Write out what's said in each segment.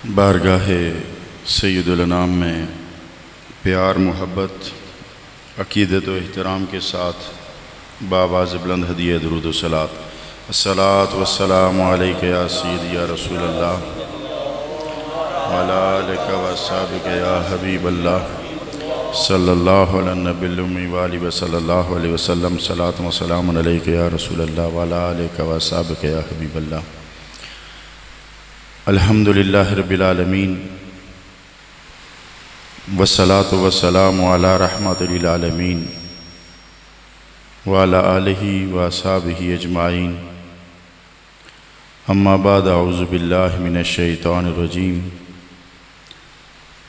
बारगाह सैयदुल अनाम में प्यार मोहब्बत अक़ीदत व एहतराम के साथ बावाज़ बुलंद हदिया दुरूद व सलात अस्सलातु वस्सलामु अलैका या सय्यदी या रसूल अल्लाह व अला आलिका व अस्हाबिका या हबीब अल्लाह सल्लल्लाहु अला नबिय्यिल उम्मी व आलिहि व सल्लल्लाहु अलैहि वसल्लम सलातु व सलामुन अलैका या रसूल अल्लाह व अला आलिका व अस्हाबिका या हबीब अल्लाह। अल्हम्दुलिल्लाहि रब्बिल आलमीन वस्सलातु वस्सलामु अला रहमतिल लिल आलमीन व अला आलिहि व अस्हाबिहि अजमाइन। अम्मा बाद अऊज़ु बिल्लाहि मिनश शैतानिर रजीम।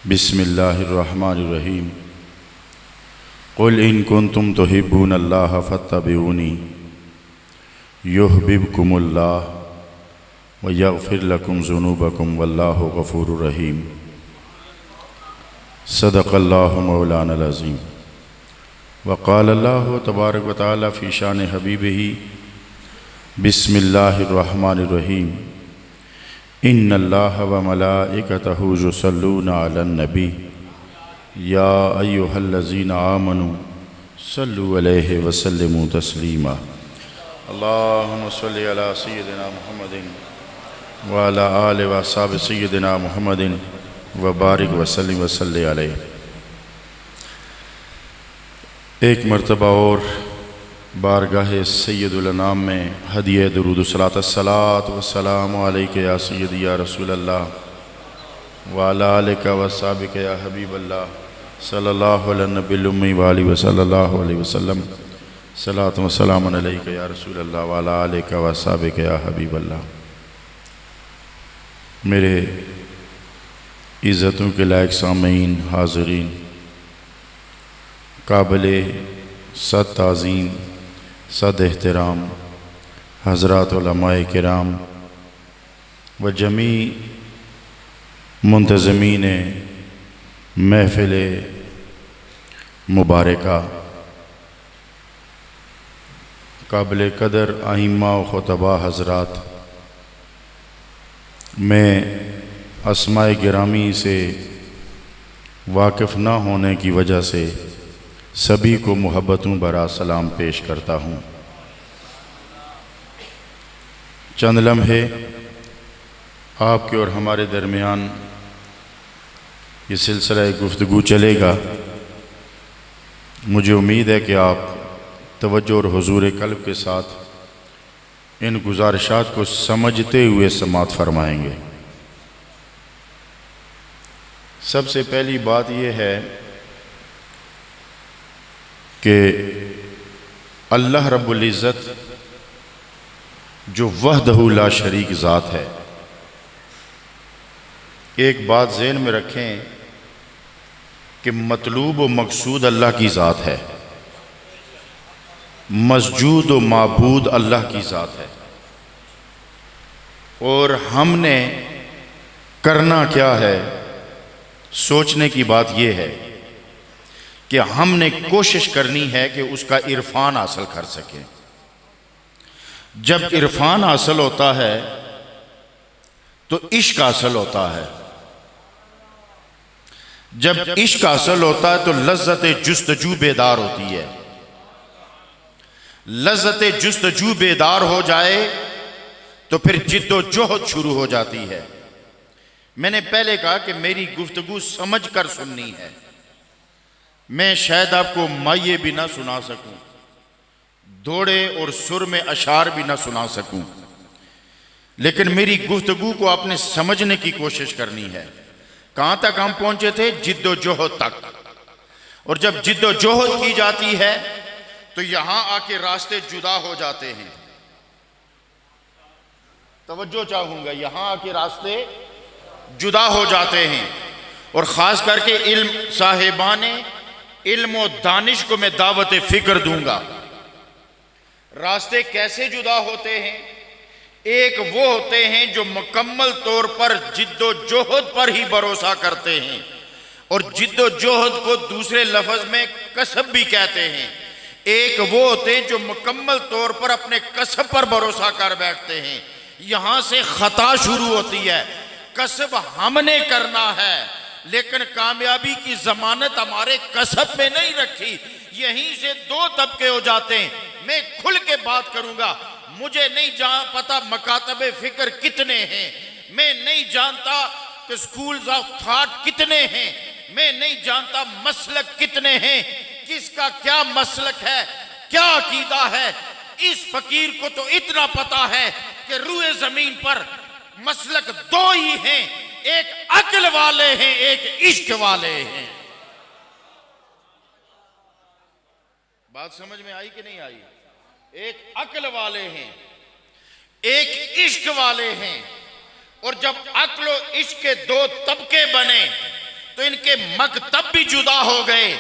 बिस्मिल्लाहिर रहमानिर रहीम। क़ुल इन कुन्तुम तुहिब्बूनल्लाह फत्तबिऊनी युहब्बिबकुमुल्लाह व यग़फ़िर लकुम ज़ुनूबकुम वल्लाहु गफ़ूरुर रहीम। सदक़ल्लाहु मौलानल अज़ीम। व क़ालल्लाहु तबारक व तआला फ़ी शान हबीबिही बिस्मिल्लाहिर रहमानिर रहीम। इन्नल्लाह व मलाइकतहु युसल्लूना अलन नबी या अय्युहल्लज़ीना आमनू सल्लु अलैहि व सल्लिमू तस्लीमा। अल्लाहुम्मा सल्लि अला सय्यिदिना मुहम्मदिन व अला आलि व अस्हाबि सय्यिदिना मुहम्मदिन व बारिक व सल्लिम व सल्लि अलैहि। एक मरतबा और बारगाह सैयदुल अनाम में हदिया दुरूद सलात अस्सलातु वस्सलामु अलैका या सय्यदी या रसूल अल्लाह व अला आलिका व अस्हाबिका या हबीब अल्लाह सल्लल्लाहु अला नबिय्यिल उम्मी व आलिहि व सल्लल्लाहु अलैहि वसल्लम सलातु व सलामुन अलैका या रसूल अल्लाह व अला आलिका व अस्हाबिका या हबीब अल्लाह। मेरे इज़्ज़तों के लायक सामीन हाज़रीन, काबिले सद ताज़ीम सद एहतराम हज़रात उलमाए किराम व जमी मुंतज़मीन महफ़िल मुबारका, काबिल कदर आइम्मा व खुतबा हज़रात, मैं अस्माए गिरामी से वाकिफ़ न होने की वजह से सभी को मुहब्बतों भरा सलाम पेश करता हूँ। चंद लम्हे आपके और हमारे दरमियान ये सिलसिला गुफ्तगू चलेगा। मुझे उम्मीद है कि आप तवज्जो और हुजूर कल्ब के साथ इन गुजारिशात को समझते हुए समाअत फरमाएंगे। सबसे पहली बात यह है कि अल्लाह रब्बुल इज़्ज़त जो वहदहु ला शरीक ज़ात है, एक बात ज़हन में रखें कि मतलूब व मकसूद अल्लाह की ज़ात है, मस्जूद व माबूद अल्लाह की ज़ात है। और हमने करना क्या है, सोचने की बात यह है कि हमने कोशिश करनी है कि उसका इरफान हासिल कर सकें। जब इरफान हासिल होता है तो इश्क हासिल होता है। जब इश्क हासिल होता है तो लज्जत जुस्तजू बेदार होती है। लज्जत जुस्तजू बेदार हो जाए तो फिर जिद्दोजहद शुरू हो जाती है। मैंने पहले कहा कि मेरी गुफ्तगू समझ कर सुननी है। मैं शायद आपको माये भी ना सुना सकूं, दौड़े और सुर में अशार भी ना सुना सकूं, लेकिन मेरी गुफ्तगू को आपने समझने की कोशिश करनी है। कहां तक हम पहुंचे थे? जिद्दोजहद तक। और जब जिद्दोजहद की जाती है तो यहां आके रास्ते जुदा हो जाते हैं। तवज्जो चाहूंगा, यहां आके रास्ते जुदा हो जाते हैं। और ख़ास करके इल्म साहिबाने इल्म और दानिश को मैं दावत फ़िक्र दूंगा। रास्ते कैसे जुदा होते हैं? एक वो होते हैं जो मुकम्मल तौर पर जिद्दोजहद पर ही भरोसा करते हैं, और जिद्दोजहद को दूसरे लफ्ज़ में कसब भी कहते हैं। एक वो होते हैं जो मुकम्मल तौर पर अपने कसब पर भरोसा कर बैठते हैं। यहां से खता शुरू होती है। कसब हमने करना है, लेकिन कामयाबी की जमानत हमारे कसब में नहीं रखी। यहीं से दो तबके हो जाते हैं। मैं खुल के बात करूंगा, मुझे नहीं पता मकातबे फिक्र कितने हैं, मैं नहीं जानता कि स्कूल्स ऑफ थॉट कितने हैं, मैं नहीं जानता मसलक कितने हैं, किसका क्या मसलक है, क्या अकीदा है। इस फकीर को तो इतना पता है कि रूए जमीन पर मसलक दो ही हैं, एक अक्ल वाले हैं, एक इश्क वाले हैं। बात समझ में आई कि नहीं आई? एक अक्ल वाले हैं, एक इश्क वाले हैं। और जब अक्ल और इश्क के दो तबके बने तो इनके मकतब भी जुदा हो गए।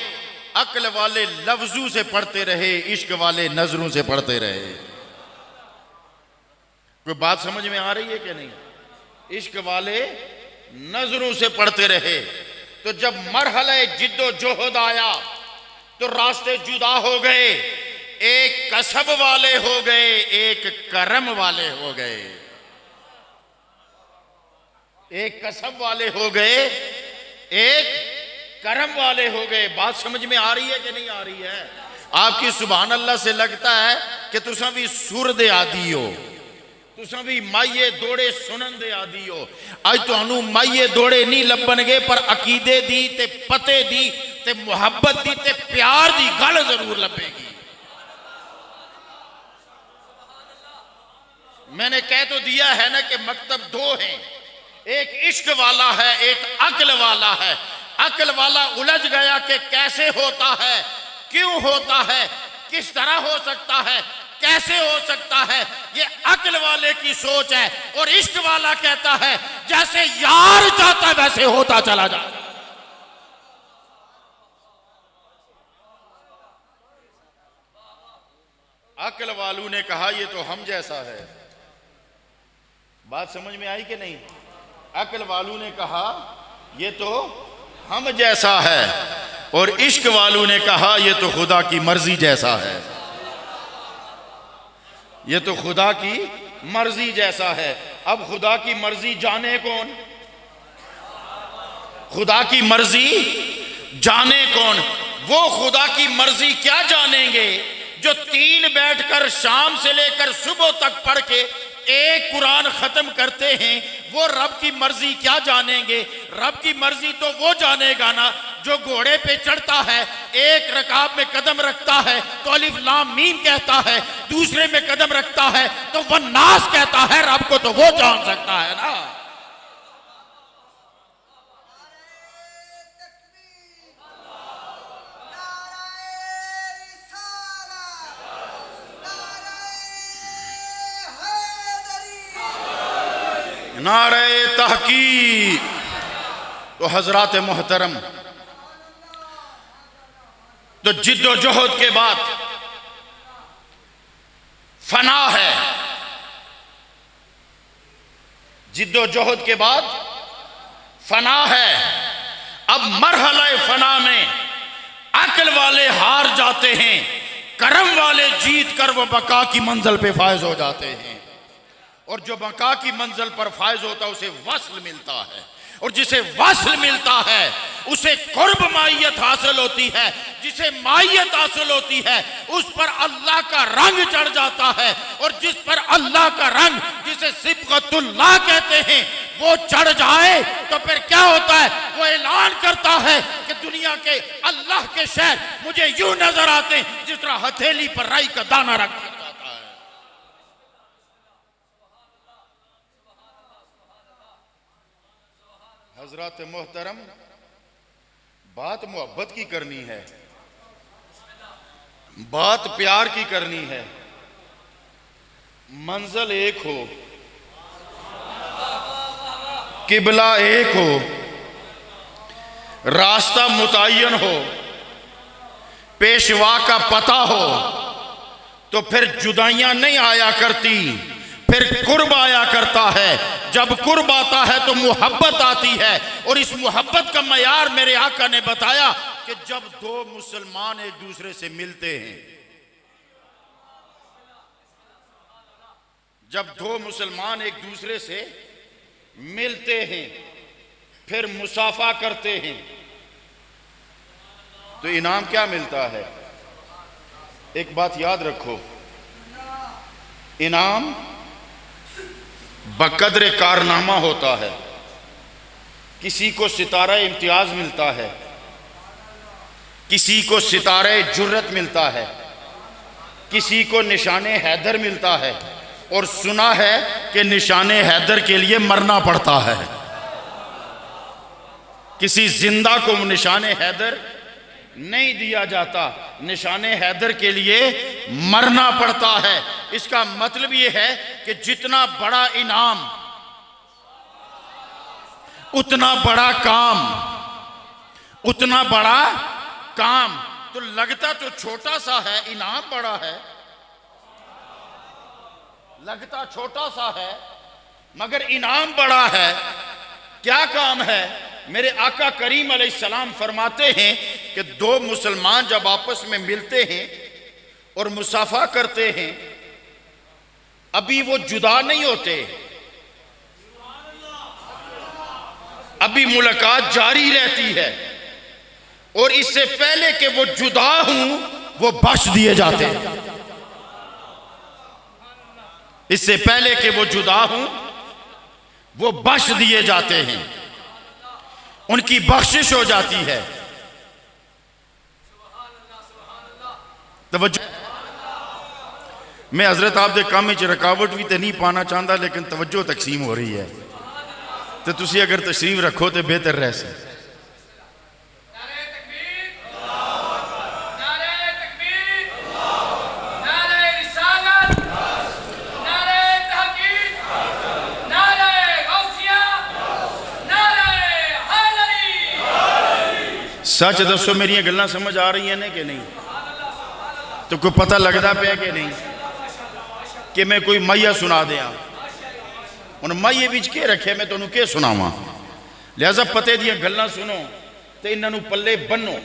अक्ल वाले लफ्जों से पढ़ते रहे, इश्क वाले नजरों से पढ़ते रहे। कोई बात समझ में आ रही है कि नहीं? इश्क वाले नजरों से पढ़ते रहे। तो जब मरहले जिद्दोजहद आया तो रास्ते जुदा हो गए, एक कसब वाले हो गए, एक करम वाले हो गए। एक कसब वाले हो गए, एक करम वाले हो गए। बात समझ में आ रही है कि नहीं आ रही है? आपकी सुभान अल्लाह से लगता है कि तुसा भी सुर दे आदि हो, तुसा भी माइये दौड़े सुनन दे आदि हो। अज तुहानू माइये दौड़े नहीं लभणगे, पर अकीदे दी ते पते दी ते मुहब्बत दी ते प्यार दी गल जरूर लभेगी। मैंने कह तो दिया है ना कि मकतब दो हैं, एक इश्क वाला है, एक अक्ल वाला है। अक्ल वाला उलझ गया कि कैसे होता है, क्यों होता है, किस तरह हो सकता है, कैसे हो सकता है। ये अक्ल वाले की सोच है। और इश्क वाला कहता है जैसे यार चाहता वैसे होता चला जाए। अक्ल वालों ने कहा ये तो हम जैसा है। बात समझ में आई कि नहीं? अक्ल वालों ने कहा ये तो हम जैसा है, और इश्क वालों ने कहा ये तो खुदा की मर्जी जैसा है। ये तो खुदा की मर्जी जैसा है। अब खुदा की मर्जी जाने कौन? खुदा की मर्जी जाने कौन? वो खुदा की मर्जी क्या जानेंगे जो तीन बैठकर शाम से लेकर सुबह तक पढ़ के एक कुरान खत्म करते हैं। वो रब की मर्जी क्या जानेंगे? रब की मर्जी तो वो जानेगा ना जो घोड़े पे चढ़ता है, एक रकाब में कदम रखता है तो अलिफ लाम मीम कहता है, दूसरे में कदम रखता है तो वन्नास कहता है। रब को तो वो जान सकता है ना। नारे तहकीक। तो हजरात मोहतरम, तो जिद्दोजहद के बाद फना है। जिद्दोजहद के बाद फना है। अब मरहला फना में अक्ल वाले हार जाते हैं, करम वाले जीत कर वो बका की मंजिल पे फायज हो जाते हैं। और जो बका की मंजिल पर फायज होता है उसे वस्ल मिलता है, और जिसे वस्ल मिलता है उसे कुर्ब माइयत हासिल होती है। जिसे माइयत हासिल होती है उस पर अल्लाह का रंग चढ़ जाता है, और जिस पर अल्लाह का रंग, जिसे सिबगतुल्लाह कहते हैं, वो चढ़ जाए तो फिर क्या होता है? वो ऐलान करता है कि दुनिया के अल्लाह के शहर मुझे यूं नजर आते हैं जिस तरह हथेली पर राई का दाना रखा जाता है। हजरत मोहतरम, बात मोहब्बत की करनी है, बात प्यार की करनी है। मंजिल एक हो, किबला एक हो, रास्ता मुतय्यन हो, पेशवा का पता हो, तो फिर जुदाइयां नहीं आया करती, फिर कुर्ब आया करता है। जब कुर्ब आता है तो मुहब्बत आती है, और इस मुहब्बत का मयार मेरे आका ने बताया कि जब दो मुसलमान एक दूसरे से मिलते हैं, जब दो मुसलमान एक दूसरे से मिलते हैं, फिर मुसाफा करते हैं, तो इनाम क्या मिलता है? एक बात याद रखो, इनाम बकदर कारनामा होता है। किसी को सितारा इम्तियाज मिलता है, किसी को सितारे जुर्रत मिलता है, किसी को निशाने हैदर मिलता है, और सुना है कि निशाने हैदर के लिए मरना पड़ता है। किसी जिंदा को निशाने हैदर नहीं दिया जाता, निशाने हैदर के लिए मरना पड़ता है। इसका मतलब यह है कि जितना बड़ा इनाम उतना बड़ा काम, उतना बड़ा काम। तो लगता तो छोटा सा है, इनाम बड़ा है, लगता छोटा सा है मगर इनाम बड़ा है। क्या काम है? मेरे आका करीम अलैहिस्सलाम फरमाते हैं कि दो मुसलमान जब आपस में मिलते हैं और मुसाफा करते हैं, अभी वो जुदा नहीं होते, अभी मुलाकात जारी रहती है, और इससे पहले कि वो जुदा हूं वो बख्श दिए जाते हैं। इससे पहले कि वो जुदा हूं वो बख्श दिए जाते हैं, उनकी बख्शिश हो जाती है। तवज्जो, मैं हजरत आप दे काम च रुकावट भी तो नहीं पाना चाहता, लेकिन तवज्जो तकसीम हो रही है, तो तुसी अगर तशरीफ रखो तो बेहतर रह सके। सच दसो, मेरी गल्लां समझ आ रही हैं कि नहीं? तो कोई पता लगता पे कि नहीं कि मैं कोई माइया सुना दिया? हुण माइये विच के रखे, मैं तुहानूं के सुनावां? लिहाजा पते दियां गल्लां सुनो ते इन्हां नूं पल्ले बन्नो।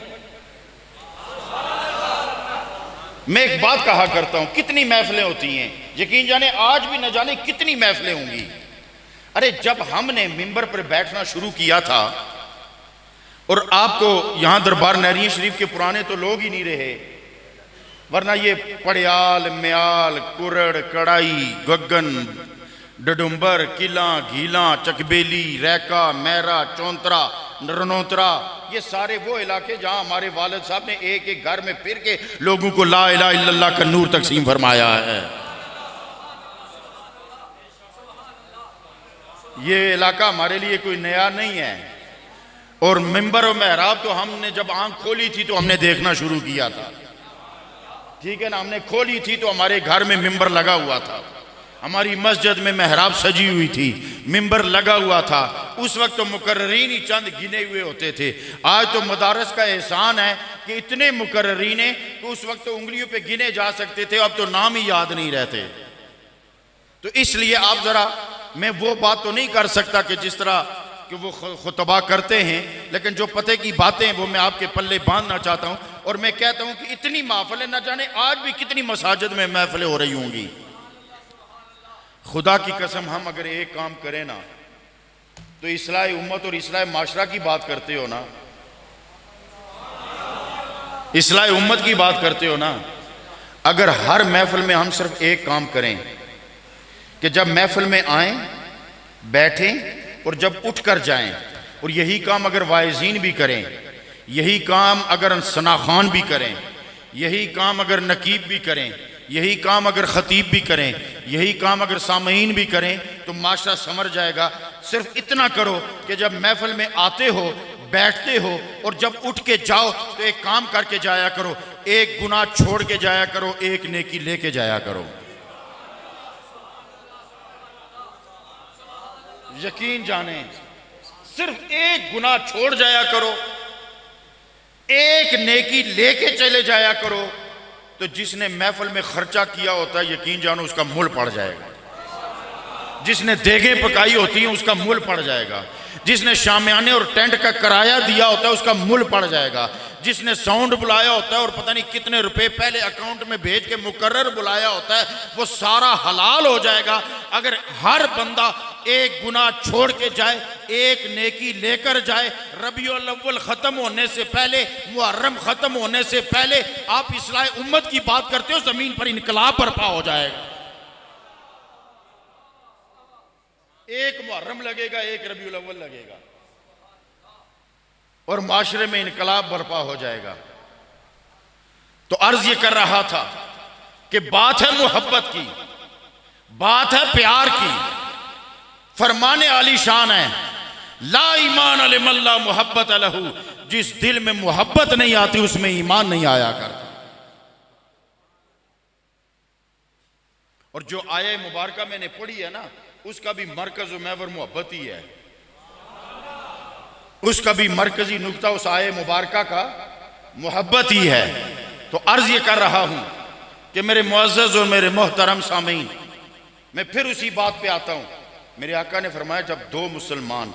मैं एक बात कहा करता हूं, कितनी महफिलें होती हैं, यकीन जाने आज भी न जाने कितनी महफिलें होंगी। अरे जब हमने मिंबर पर बैठना शुरू किया था, और आपको यहां दरबार नहरिया शरीफ के पुराने तो लोग ही नहीं रहे, वरना ये पड़ियाल, म्याल, कुरड़, कड़ाई, गगन, डडुम्बर, किला, घीला, चकबेली, रैका, मैरा, चौंतरा, रनौतरा, ये सारे वो इलाके जहां हमारे वालिद साहब ने एक एक घर में फिर के लोगों को ला इलाहा इल्लल्लाह का नूर तकसीम फरमाया है। ये इलाका हमारे लिए कोई नया नहीं है। और मिंबर और मेहराब तो हमने जब आंख खोली थी तो हमने देखना शुरू किया था, ठीक है ना? हमने खोली थी तो हमारे घर में मिंबर लगा हुआ था, हमारी मस्जिद में मेहराब सजी हुई थी, मिंबर लगा हुआ था। उस वक्त तो मुकर्रीन ही चंद गिने हुए होते थे। आज तो मदारस का एहसान है कि इतने मुकर्रीन हैं कि उस वक्त तो उंगलियों पे गिने जा सकते थे, अब तो नाम ही याद नहीं रहते। तो इसलिए आप जरा, मैं वो बात तो नहीं कर सकता कि जिस तरह कि वो खुतबा करते हैं, लेकिन जो पते की बातें वो मैं आपके पल्ले बांधना चाहता हूं। और मैं कहता हूं कि इतनी महफिलें, न जाने आज भी कितनी मसाजिद में महफिलें हो रही होंगी। खुदा की कसम, हम अगर एक काम करें ना, तो इस्लाह उम्मत और इस्लाह माशरा की बात करते हो ना, इस्लाह उम्मत की बात करते हो ना, अगर हर महफिल में हम सिर्फ एक काम करें कि जब महफिल में आए, बैठें और जब उठ कर जाएं, और यही काम अगर वाइजीन भी करें, यही काम अगर सनाखान भी करें, यही काम अगर नकीब भी करें, यही काम अगर खतीब भी करें, यही काम अगर सामईन भी करें, तो माशरा समझ जाएगा। सिर्फ इतना करो कि जब महफिल में आते हो, बैठते हो, और जब उठ के जाओ तो एक काम करके जाया करो, एक गुनाह छोड़ के जाया करो, एक नेकी लेके जाया करो। यकीन जाने, सिर्फ एक गुनाह छोड़ जाया करो, एक नेकी लेके चले जाया करो, तो जिसने महफिल में खर्चा किया होता है, यकीन जानो उसका मूल पड़ जाएगा। जिसने देगें पकाई होती हैं उसका मूल पड़ जाएगा। जिसने शामियाने और टेंट का किराया दिया होता है उसका मूल पड़ जाएगा। जिसने साउंड बुलाया होता है और पता नहीं कितने रुपए पहले अकाउंट में भेज के मुकर्रर बुलाया होता है, वो सारा हलाल हो जाएगा अगर हर बंदा एक गुनाह छोड़ के जाए, एक नेकी लेकर जाए। रबीउल अव्वल खत्म होने से पहले, मुहर्रम खत्म होने से पहले आप इस्लाह उम्मत की बात करते हो, जमीन पर इनकलाब बर्पा हो जाएगा। एक मुहर्रम लगेगा, एक रबीउल अव्वल लगेगा और माशरे में इनकलाब बर्पा हो जाएगा। तो अर्ज ये कर रहा था कि बात है मोहब्बत की, बात है प्यार की, फरमाने आली शान है, ला ईमान अलिमल्ला मोहब्बत अलहू, जिस दिल में मोहब्बत नहीं आती उसमें ईमान नहीं आया करता। और जो आया मुबारका मैंने पढ़ी है ना, उसका भी मरकज व महवर मोहब्बत ही है, उसका भी मरकजी नुक्ता उस आये मुबारका का मोहब्बत ही है। तो अर्ज ये कर रहा हूं कि मेरे मुअज़्ज़ज़ और मेरे मोहतरम सामीन, मैं फिर उसी बात पे आता हूं। मेरे आका ने फरमाया जब दो मुसलमान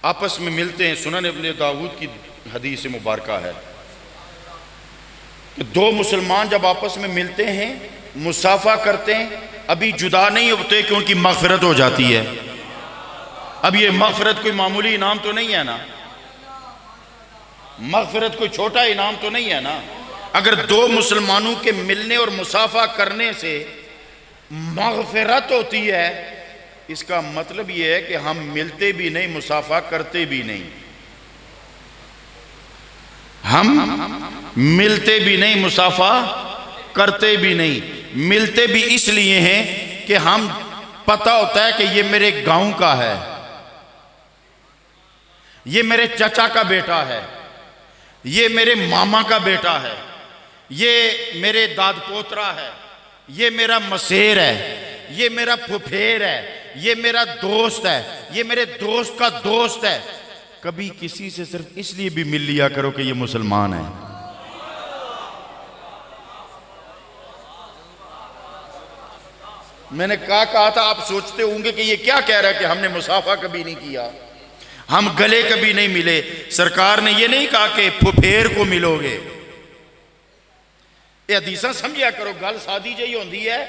आपस में मिलते हैं, सुनन इब्न दाऊद की हदीस मुबारका है कि दो मुसलमान जब आपस में मिलते हैं, मुसाफा करते हैं, अभी जुदा नहीं होते कि उनकी मग़फ़िरत हो जाती है। अब ये मग़फ़िरत कोई मामूली इनाम तो नहीं है ना, मग़फ़िरत कोई छोटा इनाम तो नहीं है ना। अगर दो मुसलमानों के मिलने और मुसाफा करने से मग़फ़िरत होती है, इसका मतलब यह है कि हम मिलते भी नहीं, मुसाफा करते भी नहीं। हम मिलते भी नहीं, मुसाफा करते भी नहीं। मिलते भी इसलिए हैं कि हम पता होता है कि ये मेरे गांव का है, ये मेरे चचा का बेटा है, ये मेरे मामा का बेटा है, ये मेरे दाद पोतरा है, ये मेरा मसेर है, ये मेरा फुफेर है, ये मेरा दोस्त है, ये मेरे दोस्त का दोस्त है। कभी किसी से सिर्फ इसलिए भी मिल लिया करो कि ये मुसलमान है। मैंने कहा था, आप सोचते होंगे कि ये क्या कह रहा है कि हमने मुसाफा कभी नहीं किया, हम गले कभी नहीं मिले। सरकार ने ये नहीं कहा कि फुफेर को मिलोगे। ये हदीसां समझिया करो, गल सादी जी होंदी है,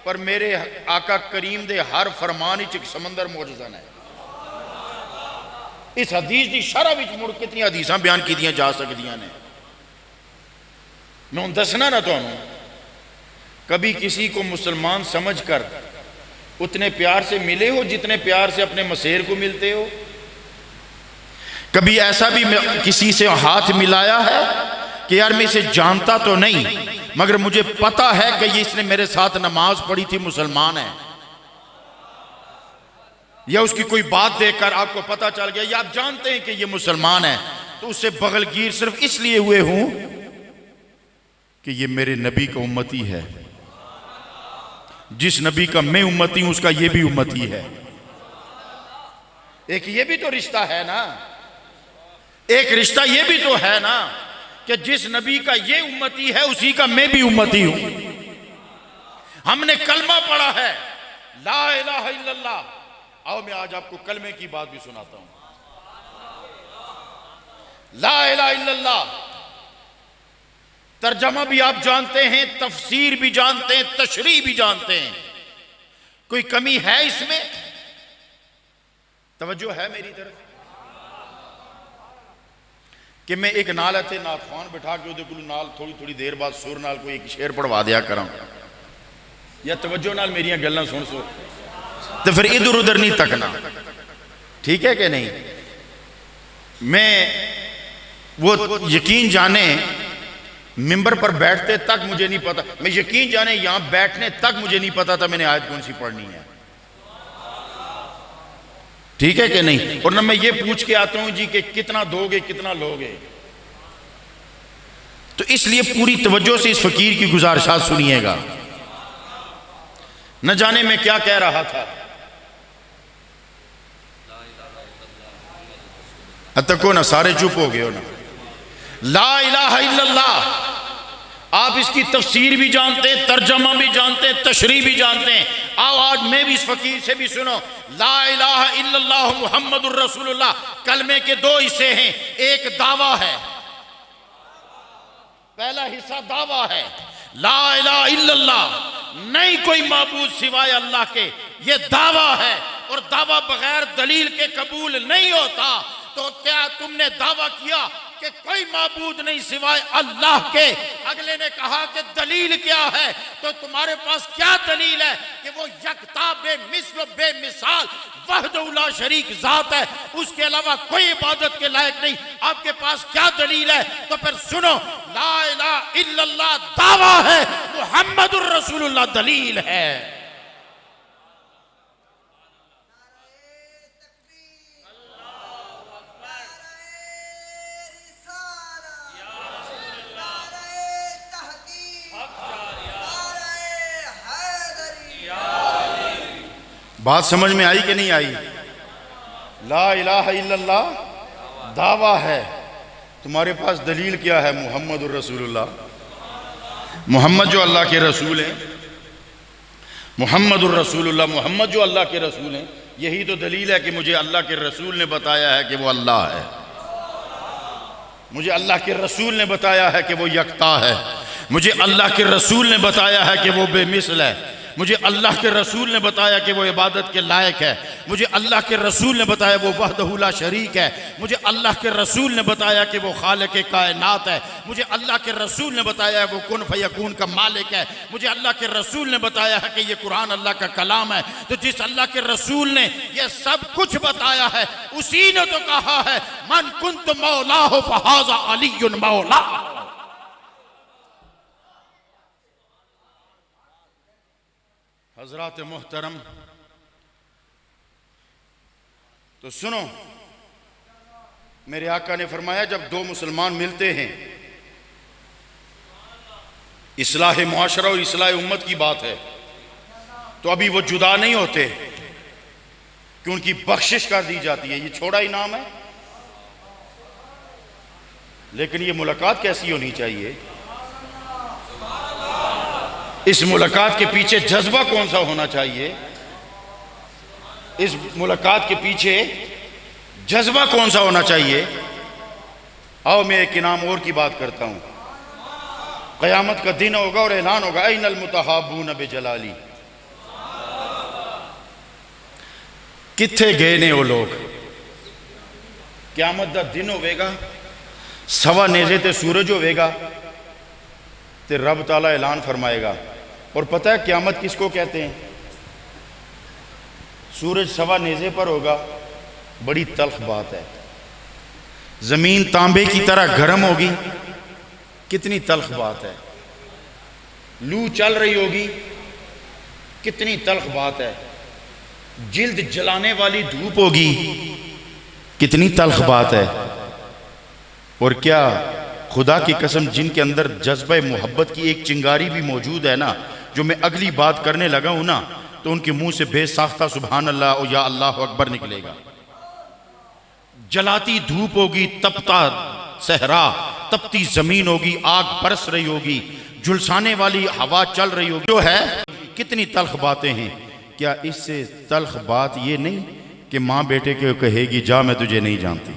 पर मेरे आका करीम दे हर फरमान एक समंदर मौजूद है। इस हदीस की शरह विच मुड़ कितनी हदीसां बयान की जा सकदियां ने। मैं दसना ना तुहानू, कभी किसी को मुसलमान समझकर उतने प्यार से मिले हो जितने प्यार से अपने मसेर को मिलते हो? कभी ऐसा भी किसी से हाथ मिलाया है कि यार मैं इसे जानता तो नहीं, मगर मुझे पता है कि ये इसने मेरे साथ नमाज पढ़ी थी, मुसलमान है? या उसकी कोई बात देखकर आपको पता चल गया या आप जानते हैं कि ये मुसलमान है, तो उससे बगलगीर सिर्फ इसलिए हुए हूं कि ये मेरे नबी का उम्मती है। जिस नबी का मैं उम्मती हूं उसका ये भी उम्मती है। एक ये भी तो रिश्ता है ना, एक रिश्ता ये भी तो है ना कि जिस नबी का ये उम्मती है उसी का मैं भी उम्मती हूं। हमने कलमा पढ़ा है, ला इलाहा इल्लल्लाह। आओ मैं आज आपको कलमे की बात भी सुनाता हूं। ला इलाहा इल्लल्लाह तर्जमा भी आप जानते हैं, तफसीर भी जानते हैं, तशरीह भी जानते हैं। कोई कमी है इसमें? तवज्जो है मेरी तरफ कि मैं एक नाल इत्थे नात खान बिठा के उहदे कोल नाल थोड़ी थोड़ी देर बाद सुर नाल कोई एक शेर पढ़वा दिया करा, या तवज्जो नाल मेरियां गल्लां सुन सो, तो फिर इधर उधर नहीं तकना, ठीक है कि नहीं? मैं वो यकीन जाने मिंबर पर बैठते तक मुझे नहीं पता, मैं यकीन जाने यहां बैठने तक मुझे नहीं पता था मैंने आयत कौन सी पढ़नी है, ठीक है कि नहीं? और ना मैं ये पूछ के आता हूं जी कि कितना दोगे, कितना लोगे। तो इसलिए पूरी तवज्जो से इस फकीर की गुजारिशात सुनिएगा। न जाने मैं क्या कह रहा था, तको ना सारे चुप हो गए हो ना। ला इलाहा इल्लल्लाह आप इसकी तफसीर भी जानते हैं, तर्जमा भी जानते हैं, तशरीह भी जानते हैं। आओ आज मैं भी इस फकीर से भी सुनो। ला इलाहा इल्लल्लाह मुहम्मदुर रसूलुल्लाह कलमे के दो हिस्से हैं, एक दावा है पहला हिस्सा दावा है, ला इलाहा इल्लल्लाह, नहीं कोई माबूद सिवाय अल्लाह के, ये दावा है। और दावा बगैर दलील के कबूल नहीं होता। तो क्या तुमने दावा किया कि कोई माबूद नहीं सिवाय अल्लाह के? अगले ने कहा कि दलील क्या है? तो तुम्हारे पास क्या दलील है कि वो यकता बेमिसल बेमिसाल वहदहु ला शरीक जात है, उसके अलावा कोई इबादत के लायक नहीं? आपके पास क्या दलील है? तो फिर सुनो, ला इलाहा इल्लल्लाह दावा है, मुहम्मदुर रसूलुल्लाह दलील है। बात समझ में आई कि नहीं आई? ला इलाहा इल्लल्लाह दावा है, तुम्हारे पास दलील क्या है? मुहम्मदुर रसूलुल्लाह, मोहम्मद जो अल्लाह के रसूल हैं, मुहम्मदुर रसूलुल्लाह, मोहम्मद जो अल्लाह के रसूल हैं। यही तो दलील है कि मुझे अल्लाह के रसूल ने बताया है कि वो अल्लाह है, मुझे अल्लाह के रसूल ने बताया है कि वो यकता है, मुझे अल्लाह के रसूल ने बताया है कि वो बेमिसल है, मुझे अल्लाह के रसूल ने बताया कि वो इबादत के लायक है, मुझे अल्लाह के रसूल ने बताया वो वहदहु ला शरीक है, मुझे अल्लाह के रसूल ने बताया कि वो खालिक कायनात है, मुझे अल्लाह के रसूल ने बताया वो कुन फयकून का मालिक है, मुझे अल्लाह के रसूल ने बताया है कि ये कुरान अल्लाह का कलाम है। तो जिस अल्लाह के रसूल ने ये सब कुछ बताया है, उसी ने तो कहा है मन कुंत मौलाहु फहाज़ा अलीयुन मौला। हजरात मोहतरम, तो सुनो, मेरे आका ने फरमाया जब दो मुसलमान मिलते हैं, इस्लाह मुआशरा और इस्लाह उम्मत की बात है, तो अभी वो जुदा नहीं होते कि उनकी बख्शिश कर दी जाती है। ये छोड़ा ही नाम है, लेकिन ये मुलाकात कैसी होनी चाहिए? इस मुलाकात के पीछे जज्बा कौन सा होना चाहिए? इस मुलाकात के पीछे जज्बा कौन सा होना चाहिए? आओ मैं एक इनाम और की बात करता हूं। क़यामत का दिन होगा और ऐलान होगा ऐनल मुतहाबून बिजलाली, किथे गए ने वो लोग? क़यामत दा दिन होवेगा, सवा नेज़े ते सूरज होवेगा, ते रब ताला ऐलान फरमाएगा। और पता है क़यामत किसको कहते हैं? सूरज सवा नेज़े पर होगा, बड़ी तल्ख बात है। ज़मीन तांबे की तरह गर्म होगी, कितनी तल्ख बात है। लू चल रही होगी, कितनी तल्ख बात है। जिल्द जलाने वाली धूप होगी, कितनी तल्ख बात है। और क्या खुदा की कसम, जिनके अंदर जज्बे मोहब्बत की एक चिंगारी भी मौजूद है ना, जो मैं अगली बात करने लगा हूं ना, तो उनके मुंह से बेसाख्ता सुभान अल्लाह और या अल्लाह अकबर निकलेगा। जलाती धूप होगी, तपता सहरा, तपती जमीन होगी, आग बरस रही होगी, झुलसाने वाली हवा चल रही होगी। जो है कितनी तल्ख बातें हैं। क्या इससे तल्ख बात ये नहीं कि माँ बेटे को कहेगी जा मैं तुझे नहीं जानती,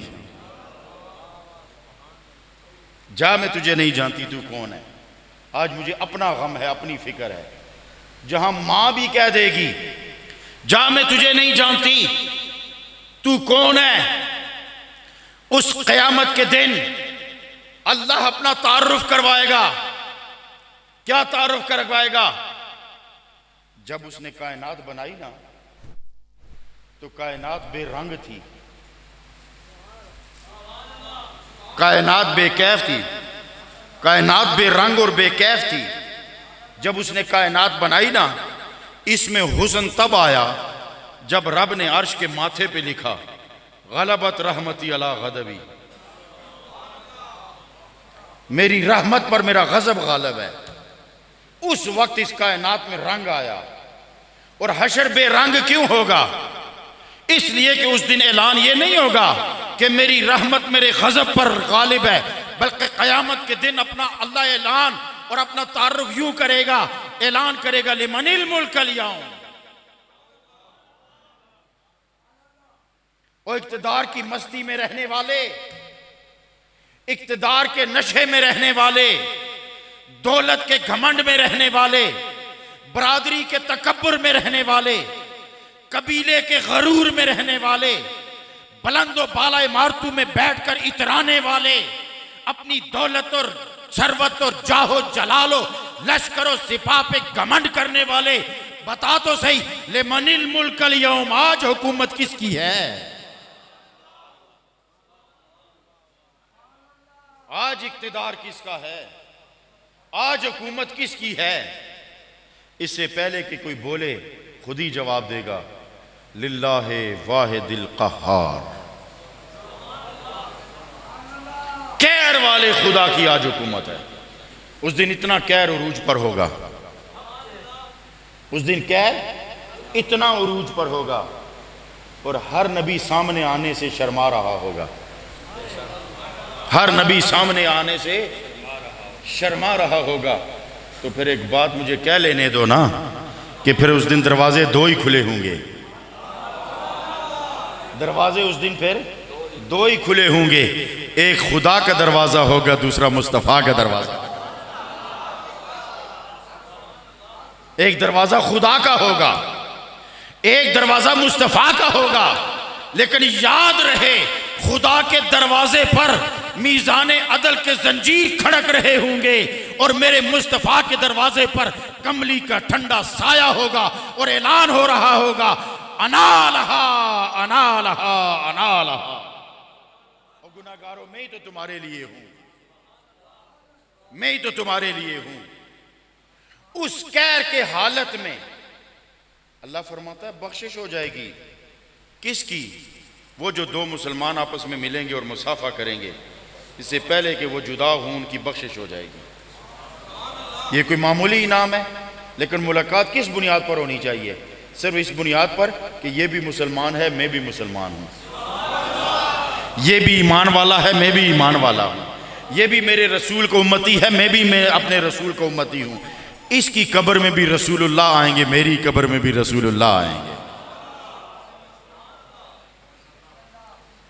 जा मैं तुझे नहीं जानती, तू कौन है। आज मुझे अपना गम है, अपनी फिक्र है। जहां मां भी कह देगी जा मैं तुझे नहीं जानती, तू कौन है, उस क़यामत के दिन अल्लाह अपना तारुफ करवाएगा। क्या तारुफ करवाएगा? जब उसने कायनात बनाई ना, तो कायनात बेरंग थी, कायनात बेकैफ थी, कायनात बेरंग और बेकैफ थी। जब उसने कायनात बनाई ना, इसमें हुस्न तब आया जब रब ने अर्श के माथे पे लिखा गलबत रहमती अला गदबी, मेरी रहमत पर मेरा गजब गालिब है। उस वक्त इस कायनात में रंग आया। और हशर बेरंग क्यों होगा? इसलिए कि उस दिन ऐलान ये नहीं होगा कि मेरी रहमत मेरे गजब पर गालिब है, बल्कि क़यामत के दिन अपना अल्लाह ऐलान और अपना तारुफ यूं करेगा, ऐलान करेगा लिमनिल मुल्कल यौम। वो इक़्तिदार की मस्ती में रहने वाले, इक़्तिदार के नशे में रहने वाले, दौलत के घमंड में रहने वाले, बरादरी के तकब्बुर में रहने वाले, कबीले के गरूर में रहने वाले, बुलंदो बाला इमारतों में बैठकर इतराने वाले, अपनी दौलत और सरवत और जाहो जलालो लश्करों सिपा पे घमंड करने वाले, बता तो सही लेमनिल मुल्कल यौम, आज हुकूमत किसकी है? आज इक्तिदार किसका है? आज हुकूमत किसकी है? इससे पहले कि कोई बोले खुद ही जवाब देगा, लिल्लाहे वाहिदिल क़हार, कहर वाले खुदा की आज हुकूमत है। उस दिन इतना कहर उरूज पर होगा, उस दिन कहर इतना उरूज पर होगा और हर नबी सामने आने से शर्मा रहा होगा, हर नबी सामने आने से शर्मा रहा होगा। तो फिर एक बात मुझे कह लेने दो ना कि फिर उस दिन दरवाजे दो ही खुले होंगे, दरवाजे उस दिन फिर दो ही खुले होंगे, एक खुदा का दरवाजा होगा, दूसरा मुस्तफा का दरवाजा। एक दरवाजा खुदा का होगा, एक दरवाजा मुस्तफा का होगा, लेकिन याद रहे खुदा के दरवाजे पर मीज़ाने अदल के जंजीर खड़क रहे होंगे और मेरे मुस्तफा के दरवाजे पर कमली का ठंडा साया होगा और ऐलान हो रहा होगा, अनालहा अनालहा अनालहा। और गुनाहगारों, मैं ही तो तुम्हारे लिए हूं, मैं ही तो तुम्हारे लिए हूं। उस कहर के हालत में अल्लाह फरमाता है बख्शिश हो जाएगी। किसकी? वो जो दो मुसलमान आपस में मिलेंगे और मुसाफा करेंगे, इससे पहले कि वो जुदा हों उनकी बख्शिश हो जाएगी। ये कोई मामूली इनाम है, लेकिन मुलाकात किस बुनियाद पर होनी चाहिए? सिर्फ इस बुनियाद पर कि ये भी मुसलमान है, मैं भी मुसलमान हूँ, ये भी ईमान वाला है, मैं भी ईमान वाला हूँ, ये भी मेरे रसूल को उम्मती है, मैं अपने रसूल को उम्मती हूँ। इसकी कब्र में भी रसूलुल्लाह आएंगे, मेरी कब्र में भी रसूलुल्लाह आएंगे।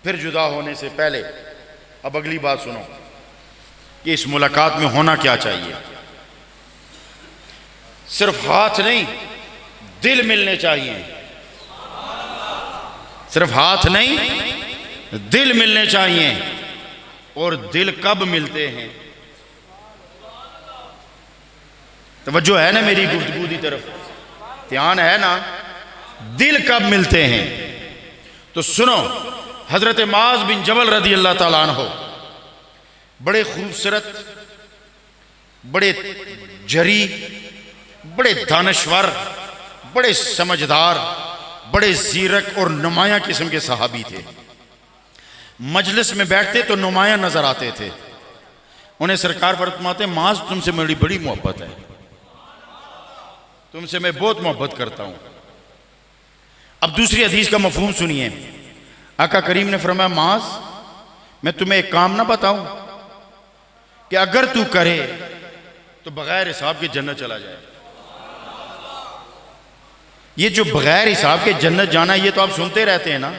फिर जुदा होने से पहले अब अगली बात सुनो कि इस मुलाकात में होना क्या चाहिए। सिर्फ हाथ नहीं, दिल मिलने चाहिए। सिर्फ हाथ नहीं, दिल मिलने चाहिए। और दिल कब मिलते हैं? तवज्जो है ना मेरी गुफ्तगू की तरफ, ध्यान है ना? दिल कब मिलते हैं? तो सुनो, हजरत माज बिन जबल रदी अल्लाह ताला अन्हु बड़े खूबसूरत, बड़े जरी, बड़े दानश्वर, बड़े समझदार, बड़े जीरक और नुमाया किस्म के सहाबी थे। मजलिस में बैठते तो नुमाया नजर आते थे। उन्हें सरकार फरमाते, माज तुमसे मेरी बड़ी मोहब्बत है, तुमसे मैं बहुत मोहब्बत करता हूं। अब दूसरी हदीस का मफहूम सुनिए। आका करीम ने फरमाया, माज मैं तुम्हें एक काम ना बताऊं कि अगर तू करे तो बगैर हिसाब के जन्नत चला जाए। ये जो बगैर हिसाब के जन्नत जाना, ये तो आप सुनते रहते हैं ना,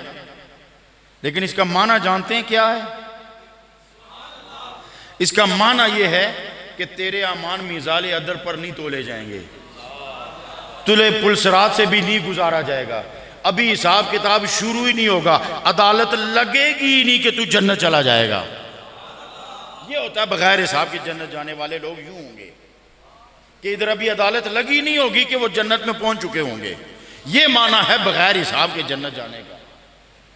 लेकिन इसका माना जानते हैं क्या है? इसका माना यह है कि तेरे अमान मीज़ाले अदल पर नहीं तोले जाएंगे, तुले पुलसरात से भी नहीं गुजारा जाएगा, अभी हिसाब किताब शुरू ही नहीं होगा, अदालत लगेगी ही नहीं कि तू जन्नत चला जाएगा। ये होता है बगैर हिसाब की जन्नत जाने वाले लोग यूं होंगे कि इधर अभी अदालत लगी नहीं होगी कि वो जन्नत में पहुंच चुके होंगे। ये माना है बगैर हिसाब के जन्नत जाने का।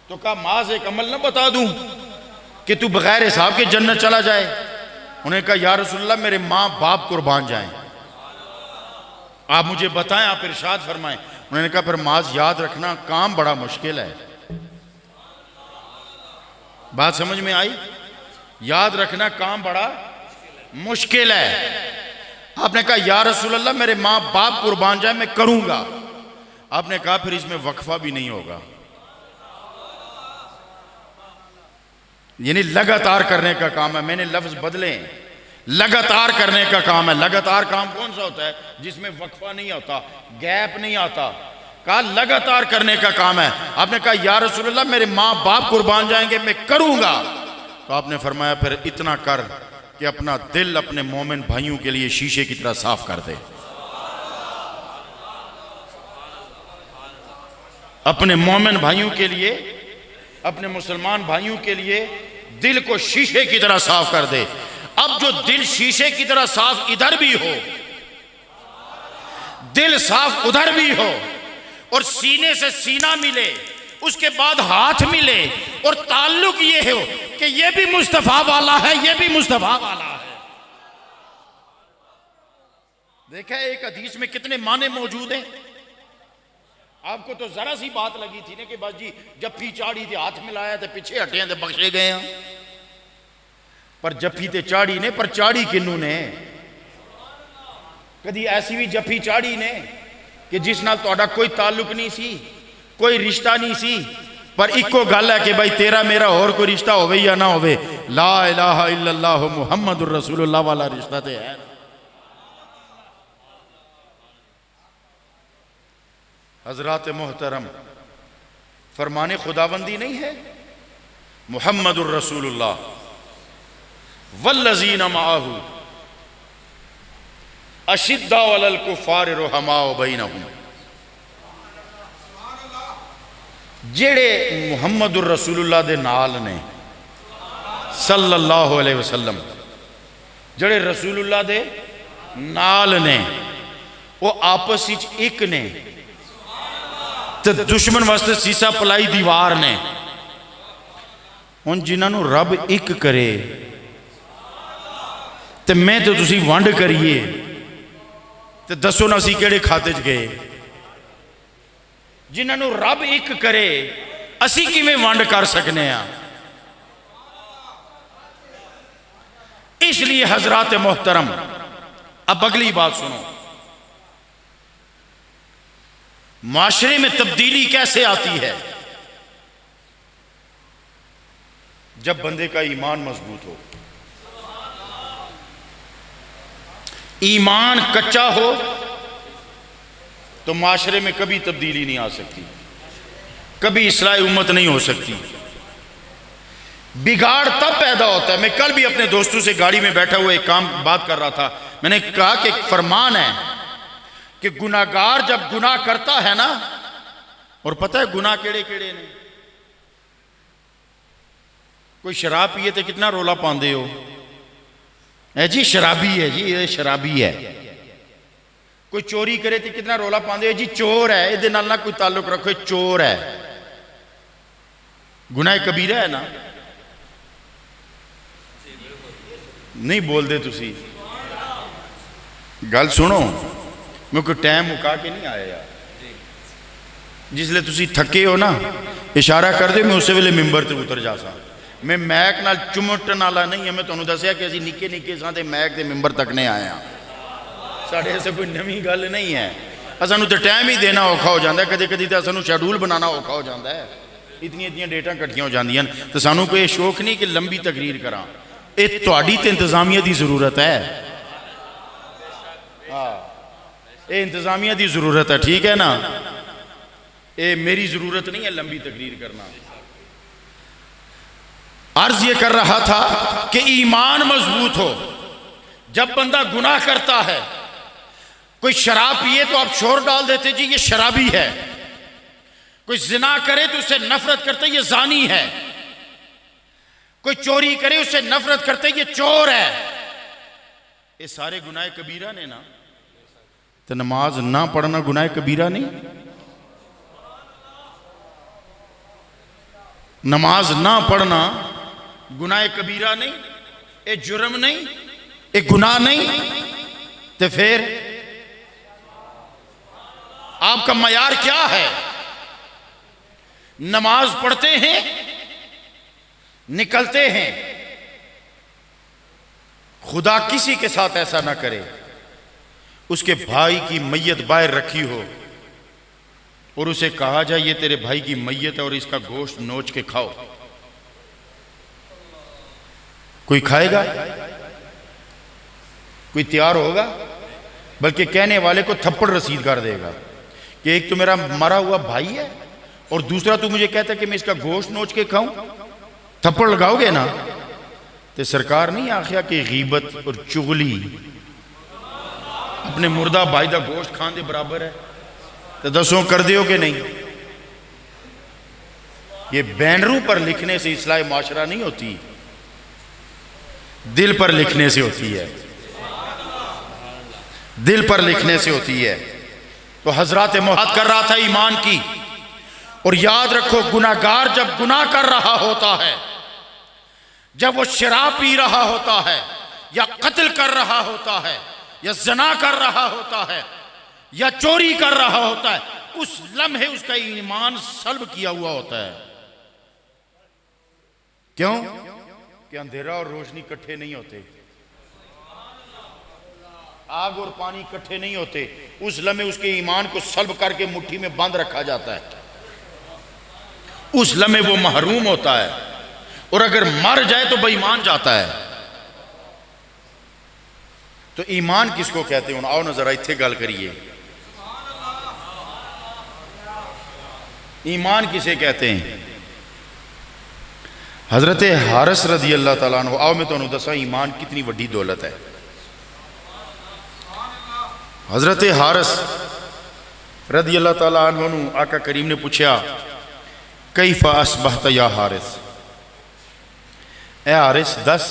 तो कहा, माज एक अमल ना बता दूं कि तू बगैर हिसाब के जन्नत चला जाए? उन्होंने कहा, या रसूलल्लाह मेरे माँ बाप कुर्बान जाएं, आप मुझे बताएं, आप इरशाद फरमाएं। उन्होंने कहा, फिर माज याद रखना काम बड़ा मुश्किल है। बात समझ में आई? याद रखना काम बड़ा मुश्किल है। आपने कहा, या रसूलल्लाह मेरे माँ बाप कुर्बान जाए, मैं करूंगा। आपने कहा, फिर इसमें वक्फा भी नहीं होगा, यानी लगातार करने का काम है। मैंने लफ्ज बदले, लगातार करने का काम है। लगातार काम कौन सा होता है? जिसमें वक्फा नहीं होता, गैप नहीं आता। कहा लगातार करने का काम है। आपने कहा, या रसूलल्लाह मेरे माँ बाप कुर्बान जाएंगे, मैं करूंगा। तो आपने फरमाया, फिर इतना कर कि अपना दिल अपने मोमिन भाइयों के लिए शीशे की तरह साफ कर दे। अपने मोमिन भाइयों के लिए, अपने मुसलमान भाइयों के लिए दिल को शीशे की तरह साफ कर दे। अब जो दिल शीशे की तरह साफ इधर भी हो, दिल साफ उधर भी हो, और सीने से सीना मिले, उसके बाद हाथ मिले, और ताल्लुक ये हो कि ये भी मुस्तफा वाला है, ये भी मुस्तफा वाला है। देखा एक हदीस में कितने माने मौजूद हैं। आपको तो जरा सी बात लगी थी ना कि बस जी जफ्फी चाड़ी थी, हाथ मिलाया तो पीछे हटे तो बख्शे गए हैं। पर जफ्फी ते चाड़ी ने, पर चाड़ी किन्नू ने? कदी ऐसी भी जफ्फी चाड़ी ने कि जिस नाल तुहाडा कोई ताल्लुक नहीं सी, कोई रिश्ता नहीं सी, पर इको गल है कि भाई तेरा मेरा और कोई रिश्ता होवे या ना होवे, ला इलाहा इल्लल्लाह मुहम्मदुर रसूलुल्लाह वाला रिश्ता तो है। हजरात मोहतरम, फरमाने खुदाबंदी नहीं है मुहम्मदुर रसूलुल्लाह वल्लज़ीना माअहू अशिद्दा अलल कुफ़ार रुहमाउ बैनहुम। जेड़े मुहम्मदुर रसूलुल्लाह दे नाल ने सल्लल्लाहु अलैहि वसल्लम, जेड़े रसूलुल्लाह दे नाल ने, वो आपस विच एक ने, ते दुश्मन वास्ते सीसा पलाई दीवार ने। हुण जिन्हां रब एक करे ते मैं तो तुसी वंड करिए ते दसो ना असीं किहड़े खाते च गए। जिन्हां रब एक करे असीं किवें वंड कर सकने आ। इसलिए हजरात मोहतरम, अब अगली बात सुनो, माशरे में तब्दीली कैसे आती है? जब बंदे का ईमान मजबूत हो। ईमान कच्चा हो तो माशरे में कभी तब्दीली नहीं आ सकती, कभी इस्लाह उम्मत नहीं हो सकती। बिगाड़ तब पैदा होता है। मैं कल भी अपने दोस्तों से गाड़ी में बैठा हुआ एक बात कर रहा था। मैंने कहा कि एक फरमान है कि गुनाहगार जब गुनाह करता है ना, और पता है गुनाह केड़े केड़े ने? कोई शराब पिए तो कितना रोला पाते हो, है जी शराबी है जी, ये शराबी है। कोई चोरी करे तो कितना रोला पाते हो जी चोर है, ये ना कोई ताल्लुक रखो, चोर है। गुनाह कबीरा है ना? नहीं बोलते तुसी, गल सुनो। मैं कोई टाइम मुका के नहीं आया यार। जिसले तुसी थके हो ना, इशारा कर दे, मैं उस वेले मिंबर ते उतर जा सा। मैं मैक नाल चुमटन वाला नहीं है। मैं तुहानू दसिया कि असीं निक्के निक्के सां ते मैक दे मिंबर तकने आए हैं। साडे ऐसे कोई नवी गल नहीं है। सानू तो टाइम ही देना औखा हो जाता है, कदे कदी तो सानू शेड्यूल बनाना औखा हो जाता है। इतनी इतनी डेटां कट्ठियां हो जांदियां तो सानू कोई शौक नहीं कि लंबी तकरीर करा। ये तुहाडी ते इंतजामिया की जरूरत है। हाँ, ये इंतजामिया की जरूरत है, ठीक है ना? ये मेरी जरूरत नहीं है लंबी तकरीर करना। अर्ज ये कर रहा था कि ईमान मजबूत हो। जब बंदा गुनाह करता है, कोई शराब पिए तो आप शोर डाल देते जी ये शराबी है। कोई जिना करे तो उससे नफरत करते ये जानी है। कोई चोरी करे उससे नफरत करते ये चोर है। ये सारे गुनाह कबीरा ने ना। तो नमाज ना पढ़ना गुनाह कबीरा नहीं? नमाज ना पढ़ना गुनाह कबीरा नहीं? ये जुर्म नहीं? ये गुनाह नहीं? तो फिर आपका मयार क्या है? नमाज पढ़ते हैं, निकलते हैं। खुदा किसी के साथ ऐसा ना करे, उसके भाई की मैयत बाहर रखी हो और उसे कहा जाए ये तेरे भाई की मैयत है और इसका गोश्त नोच के खाओ। कोई खाएगा? कोई तैयार होगा? बल्कि कहने वाले को थप्पड़ रसीद कर देगा कि एक तो मेरा मरा हुआ भाई है और दूसरा तू मुझे कहता है कि मैं इसका गोश्त नोच के खाऊं। थप्पड़ लगाओगे ना? तो तो सरकार नहीं आखिया कि गीबत और चुगली अपने मुर्दा भाई का गोश्त खाने के बराबर है, तो दसो कर दियो कि नहीं। ये बैनरों पर लिखने से इस्लाह माशरा नहीं होती, दिल पर लिखने से होती है, दिल पर लिखने से होती है। तो हजरत मुहत कर रहा था ईमान की। और याद रखो, गुनाहगार जब गुनाह कर रहा होता है, जब वो शराब पी रहा होता है या कत्ल कर रहा होता है या ज़ना कर रहा होता है या चोरी कर रहा होता है, उस लम्हे उसका ईमान सल्ब किया हुआ होता है। क्यों? कि अंधेरा और रोशनी इकट्ठे नहीं होते, आग और पानी इकट्ठे नहीं होते। उस लम्हे उसके ईमान को सल्ब करके मुट्ठी में बंद रखा जाता है, उस लम्हे वो महरूम होता है। और अगर मर जाए तो बेईमान जाता है। तो ईमान किसको कहते हैं? आओ ना जरा इत्थे गल करिए, ईमान किसे कहते हैं? हजरत हारिस रदी अल्लाह तआला अन्हु, आओ मैं तुहानू दसा ईमान कितनी वड्डी दौलत है। हजरत हारिस रदी अल्लाह तआला अन्हु नू आका करीम ने पूछा, कैफा अस्बहत या हारिस, ए हारिस दस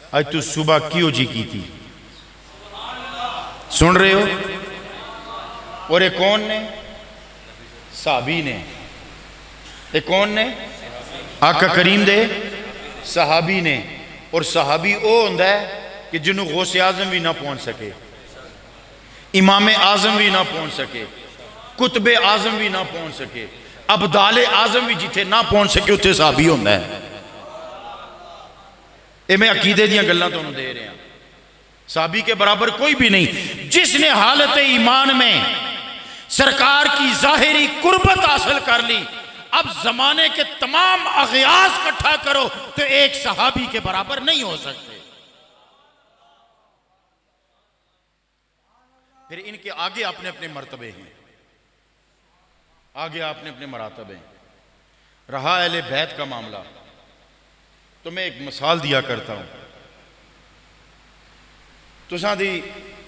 आज तू सुबह क्यों जी की थी? सुन रहे हो? और ये कौन ने? साहबी ने। ये कौन ने? आका करीम दे सहाबी ने। और सहाबी वो होंदा है कि जिन्होंने गौसे आजम भी ना पहुंच सके, इमाम आजम भी ना पहुंच सके, कुतबे आजम भी ना पहुंच सके, अबदाले आजम भी जिथे ना पहुंच सके उत्थे सहाबी होंदा है। ये मैं अकीदे दियां गल्लां तुहानू दे रहा। साहबी के बराबर कोई भी नहीं। जिसने हालत ईमान में सरकार की जाहिरी कुर्बत हासिल कर ली, अब जमाने के तमाम अगियास इकट्ठा करो तो एक सहाबी के बराबर नहीं हो सकते। फिर इनके आगे अपने अपने मर्तबे हैं, आगे अपने अपने मरातबे हैं। रहा अहले बैत का मामला, तो मैं एक मिसाल दिया करता हूं। तुसां दी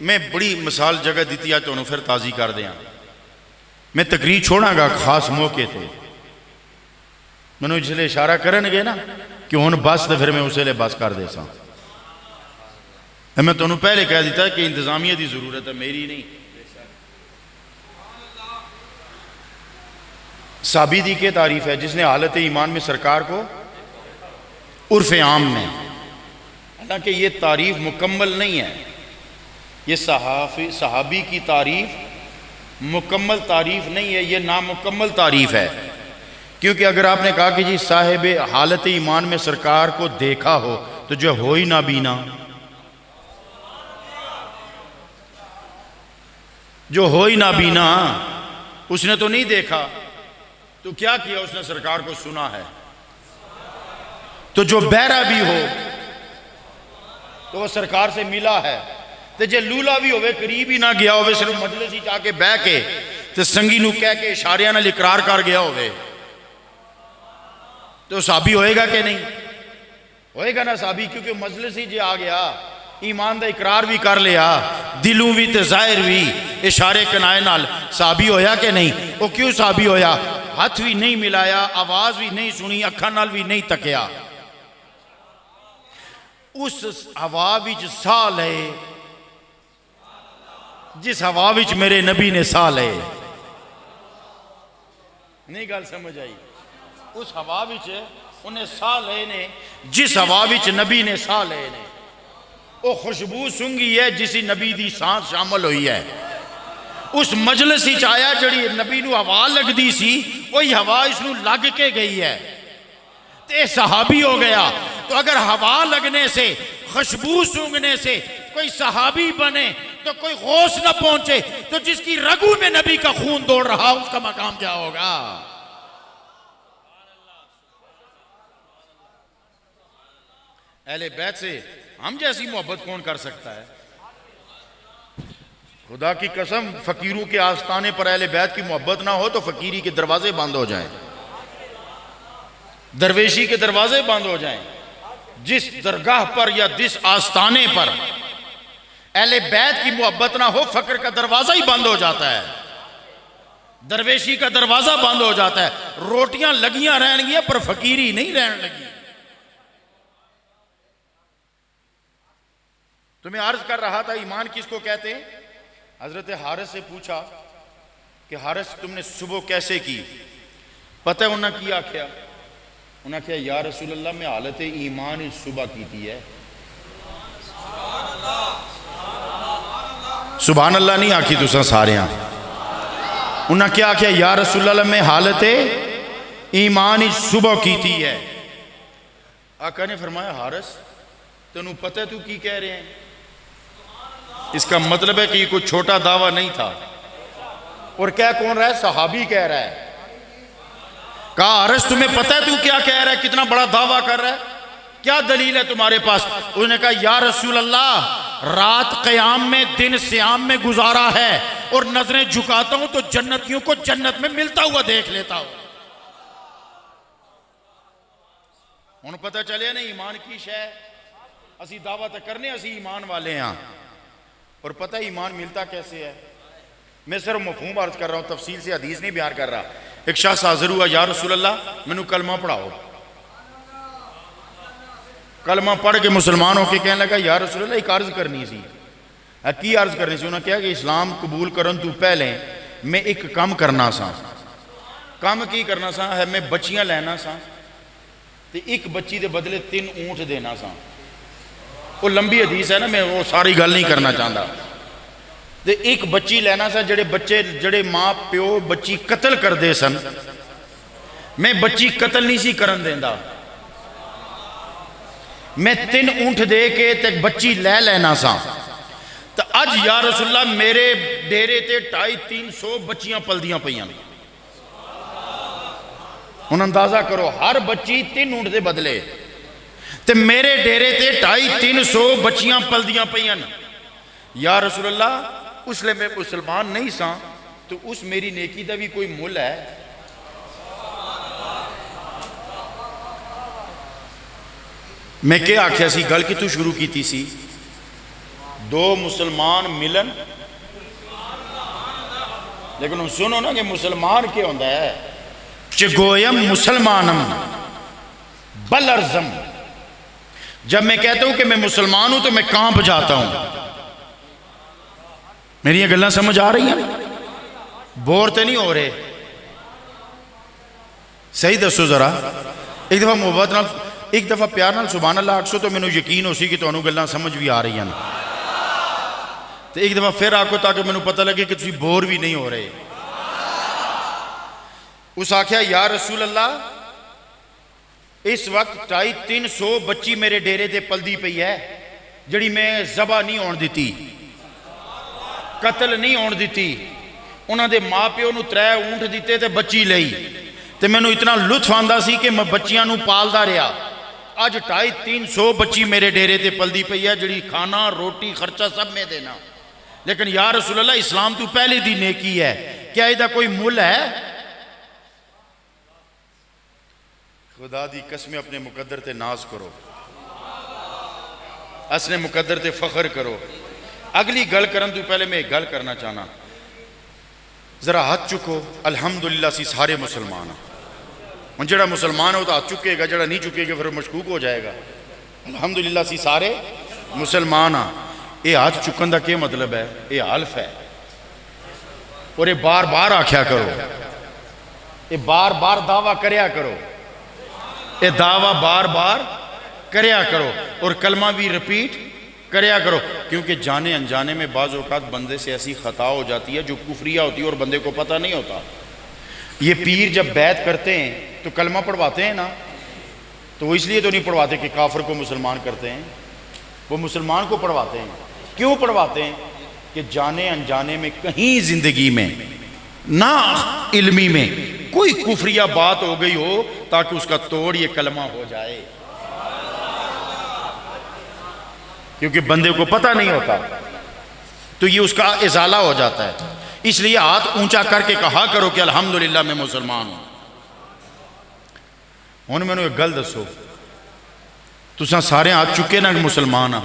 मैं बड़ी मिसाल जगह दी है, तुहानू फिर ताज़ी कर दिया। मैं तकरीर छोड़ांगा खास मौके ते, मैनू जिसले इशारा करनगे ना कि हुण बस, तो फिर मैं उस वे बस कर देसा। मैं तुहानू पहले कह दिता कि इंतजामिया की जरूरत है, मेरी नहीं। साबी दी क्या तारीफ है? जिसने हालत ईमान में सरकार को उर्फ आम में, हालांकि ये तारीफ मुकम्मल नहीं है, ये सहाबी की तारीफ मुकम्मल तारीफ नहीं है, ये नामुकम्मल तारीफ है। क्योंकि अगर आपने कहा कि जी साहिब हालत ईमान में सरकार को देखा हो, तो जो हो ही ना बीना, जो हो ही ना बीना, उसने तो नहीं देखा, तो क्या किया उसने? सरकार को सुना है। तो जो बहरा भी हो तो वह सरकार से मिला है, तो जे लूला भी होवे, करीब ही ना गया होवे, सिर्फ मजलिस ही जाके बह के तो संगी नू कह के इशारियां नाल इकरार कर गया होवे, तो साबी होएगा कि नहीं? होएगा ना साबी, क्योंकि मजलिस ही जे आ गया, ईमान दा इकरार भी कर लिया, दिलों भी ते जाहिर भी, इशारे कनाए नाल, साबी होया कि नहीं? वो क्यों साबी होया? हाथ भी नहीं मिलाया, आवाज भी नहीं सुनी, अखां नाल भी नहीं तकिया, उस हवा विच साह ले जिस हवा विच मेरे नबी ने साह ले। नहीं गल समझ आई? उस हवा विच उन्हें साह ले ने, जिस हवा विच नबी ने साह ले ने, वो खुशबू सूंघी है जिसी नबी दी सांस शामिल हुई है। उस मजलिस विच आया जड़ी नबी नू हवा लगदी सी, वही हवा इसनू लग के गई है, ते सहाबी हो गया। तो अगर हवा लगने से, खुशबू सूंघने से कोई सहाबी बने, तो कोई गौस न पहुंचे, तो जिसकी रगू में नबी का खून दौड़ रहा, उसका मकाम क्या होगा? अहले बैत से हम जैसी मोहब्बत कौन कर सकता है? खुदा की कसम, फकीरों के आस्ताने पर अहले बैत की मोहब्बत ना हो तो फकीरी के दरवाजे बंद हो जाएं, दरवेशी के दरवाजे बंद हो जाएं। जिस दरगाह पर या जिस आस्थाने पर अहले बैत की मोहब्बत ना हो, फक्र का दरवाजा ही बंद हो जाता है, दरवेशी का दरवाजा बंद हो जाता है। रोटियां लगियां रहनगियां पर फकीरी नहीं रहने लगी। तो मैं अर्ज कर रहा था ईमान किसको कहते हैं। हजरत हारिस से पूछा कि हारिस तुमने सुबह कैसे की। पता है उन्हें की आख्या, उन्हें आख्या या रसूल अल्लाह मैं हालत ईमान ही सुबह की थी है। सुभान अल्लाह नहीं आखी तुसा सारे। उन्हें क्या आख्या या रसूल अल्लाह मैं हालत ईमान ही सुबह की थी है। आका ने फरमाया हारिस तेनू पता है तू की कह रहे हैं। इसका मतलब है कि कोई छोटा दावा नहीं था। और क्या कौन रहा है, सहाबी कह रहा है। कहा हारिस तुम्हें पता है तू क्या कह रहा है, कितना बड़ा दावा कर रहा है, क्या दलील है तुम्हारे पास। उसने कहा या रसूल अल्लाह रात क़याम में दिन सियाम में गुजारा है और नजरें झुकाता हूं तो जन्नतियों को जन्नत में मिलता हुआ देख लेता हूं। हुण पता चलिया ना ईमान की शै। असी दावा तो करने असी ईमान वाले हाँ, और पता है ईमान मिलता कैसे है। मैं सिर्फ मफहूम अर्ज कर रहा हूं, तफसील से हदीस नहीं बयान कर रहा। एक शख्स हाजिर हुआ, या रसूल अल्लाह मैनू कलमा पढ़ाओ। कलमा पढ़ के मुसलमान होकर कहने लगा या रसूल अल्लाह एक अर्ज करनी सी। की अर्ज करनी सी? उन्होंने कहा कि इस्लाम कबूल करन तू पहले मैं एक काम करना सा। काम की करना सा है, मैं बच्चियां लेना सा ते एक बच्ची के बदले 3 ऊंट देना सा। वो लंबी हदीस है ना, मैं वो सारी गल नहीं करना चाहता। ते एक बच्ची लेना सा, जड़े बच्चे जड़े मां प्यो बच्ची कतल करते सन, मैं बच्ची कतल नहीं सी करन देंदा। मैं 3 ऊंट दे के ते बच्ची ले लेना सा। तो अज या रसूलल्लाह मेरे डेरे ते 250-300 बच्चियां पलदियां पईयां। हुण अंदाजा करो, हर बच्ची 3 ऊंट दे बदले ते मेरे डेरे ते 250-300 बच्चियां पलदियां पईयां। या रसूलल्लाह उसले मैं मुसलमान नहीं सा, तो उस मेरी नेकी का भी कोई मुल है? मैं क्या आख्या सी, गल कि तू शुरू की सी, 2 मुसलमान मिलन। लेकिन हम सुनो ना कि मुसलमान क्या होता है, चगोयम मुसलमानम बलरजम। जब मैं कहता हूं कि मैं मुसलमान हूं तो मैं कांप जाता हूं। मेरी ये गल्लां समझ आ रही हैं? बोर तो नहीं हो रहे? सही दसो जरा। एक दफा मोहब्बत नाल, एक दफा प्यार नाल सुभान अल्लाह आखो तो मैनू यकीन हो सी कि तुहानू गल्लां समझ भी आ रही हैं। तो एक दफा फिर आखो ताकि मैनू पता लगे कि तुसीं बोर भी नहीं हो रहे। उस आख्या या रसूल अल्लाह इस वक्त 250-300 बच्ची मेरे डेरे ते पलदी पई है, जिहड़ी मैं ज़बा नहीं होण दित्ती, कतल नहीं होण दित्ती। उन्होंने माँ प्यो नूं 3 ऊंट दिते ते बच्ची लई, ते मैनू इतना लुत्फ आंदा सी कि मैं बच्चियां नूं पालदा रहा। अज 250-300 बच्ची मेरे डेरे ते पलदी पई है, जिहड़ी खाना रोटी खर्चा सब मैं देना। लेकिन या रसूल अल्लाह इस्लाम तू पहले दी नेकी है, क्या इहदा कोई मुल है? खुदा दी कसम अपने मुकद्दर ते नाज करो, असने मुकद्दर ते फख्र करो। अगली गल करन तू पहले मैं एक गल करना चाहना। जरा हाथ चुको, अल्हम्दुलिल्लाह सी सारे मुसलमान। हम जड़ा मुसलमान हो तो हाथ चुकेगा, जड़ा नहीं चुकेगा फिर मशकूक हो जाएगा। अल्हम्दुलिल्लाह सी सारे मुसलमान हाँ। ये हाथ चुकन का क्या मतलब है? ये हल्फ है, और ये बार बार आख्या करो, ये बार बार दावा करया करो, ये दावा बार बार करया करो, और कलमा भी रिपीट करया करो। क्योंकि जाने अनजाने में बाज़ औक़ात बंदे से ऐसी ख़ता हो जाती है जो कुफरिया होती है और बंदे को पता नहीं होता। ये पीर जब बैत करते हैं तो कलमा पढ़वाते हैं ना, तो वो इसलिए तो नहीं पढ़वाते कि काफिर को मुसलमान करते हैं, वो मुसलमान को पढ़वाते हैं। क्यों पढ़वाते हैं? कि जाने अनजाने में कहीं ज़िंदगी में ना इल्मी में कोई कुफरिया बात हो गई हो, ताकि उसका तोड़ ये कलमा हो जाए। क्योंकि बंदे को पता नहीं होता, तो ये उसका इजाला हो जाता है। इसलिए हाथ ऊंचा करके कहा करो कि अल्हम्दुलिल्लाह मैं मुसलमान हूं। हुण मैनू एक गल दसो, तुसां सारे आ चुके ना मुसलमान आ।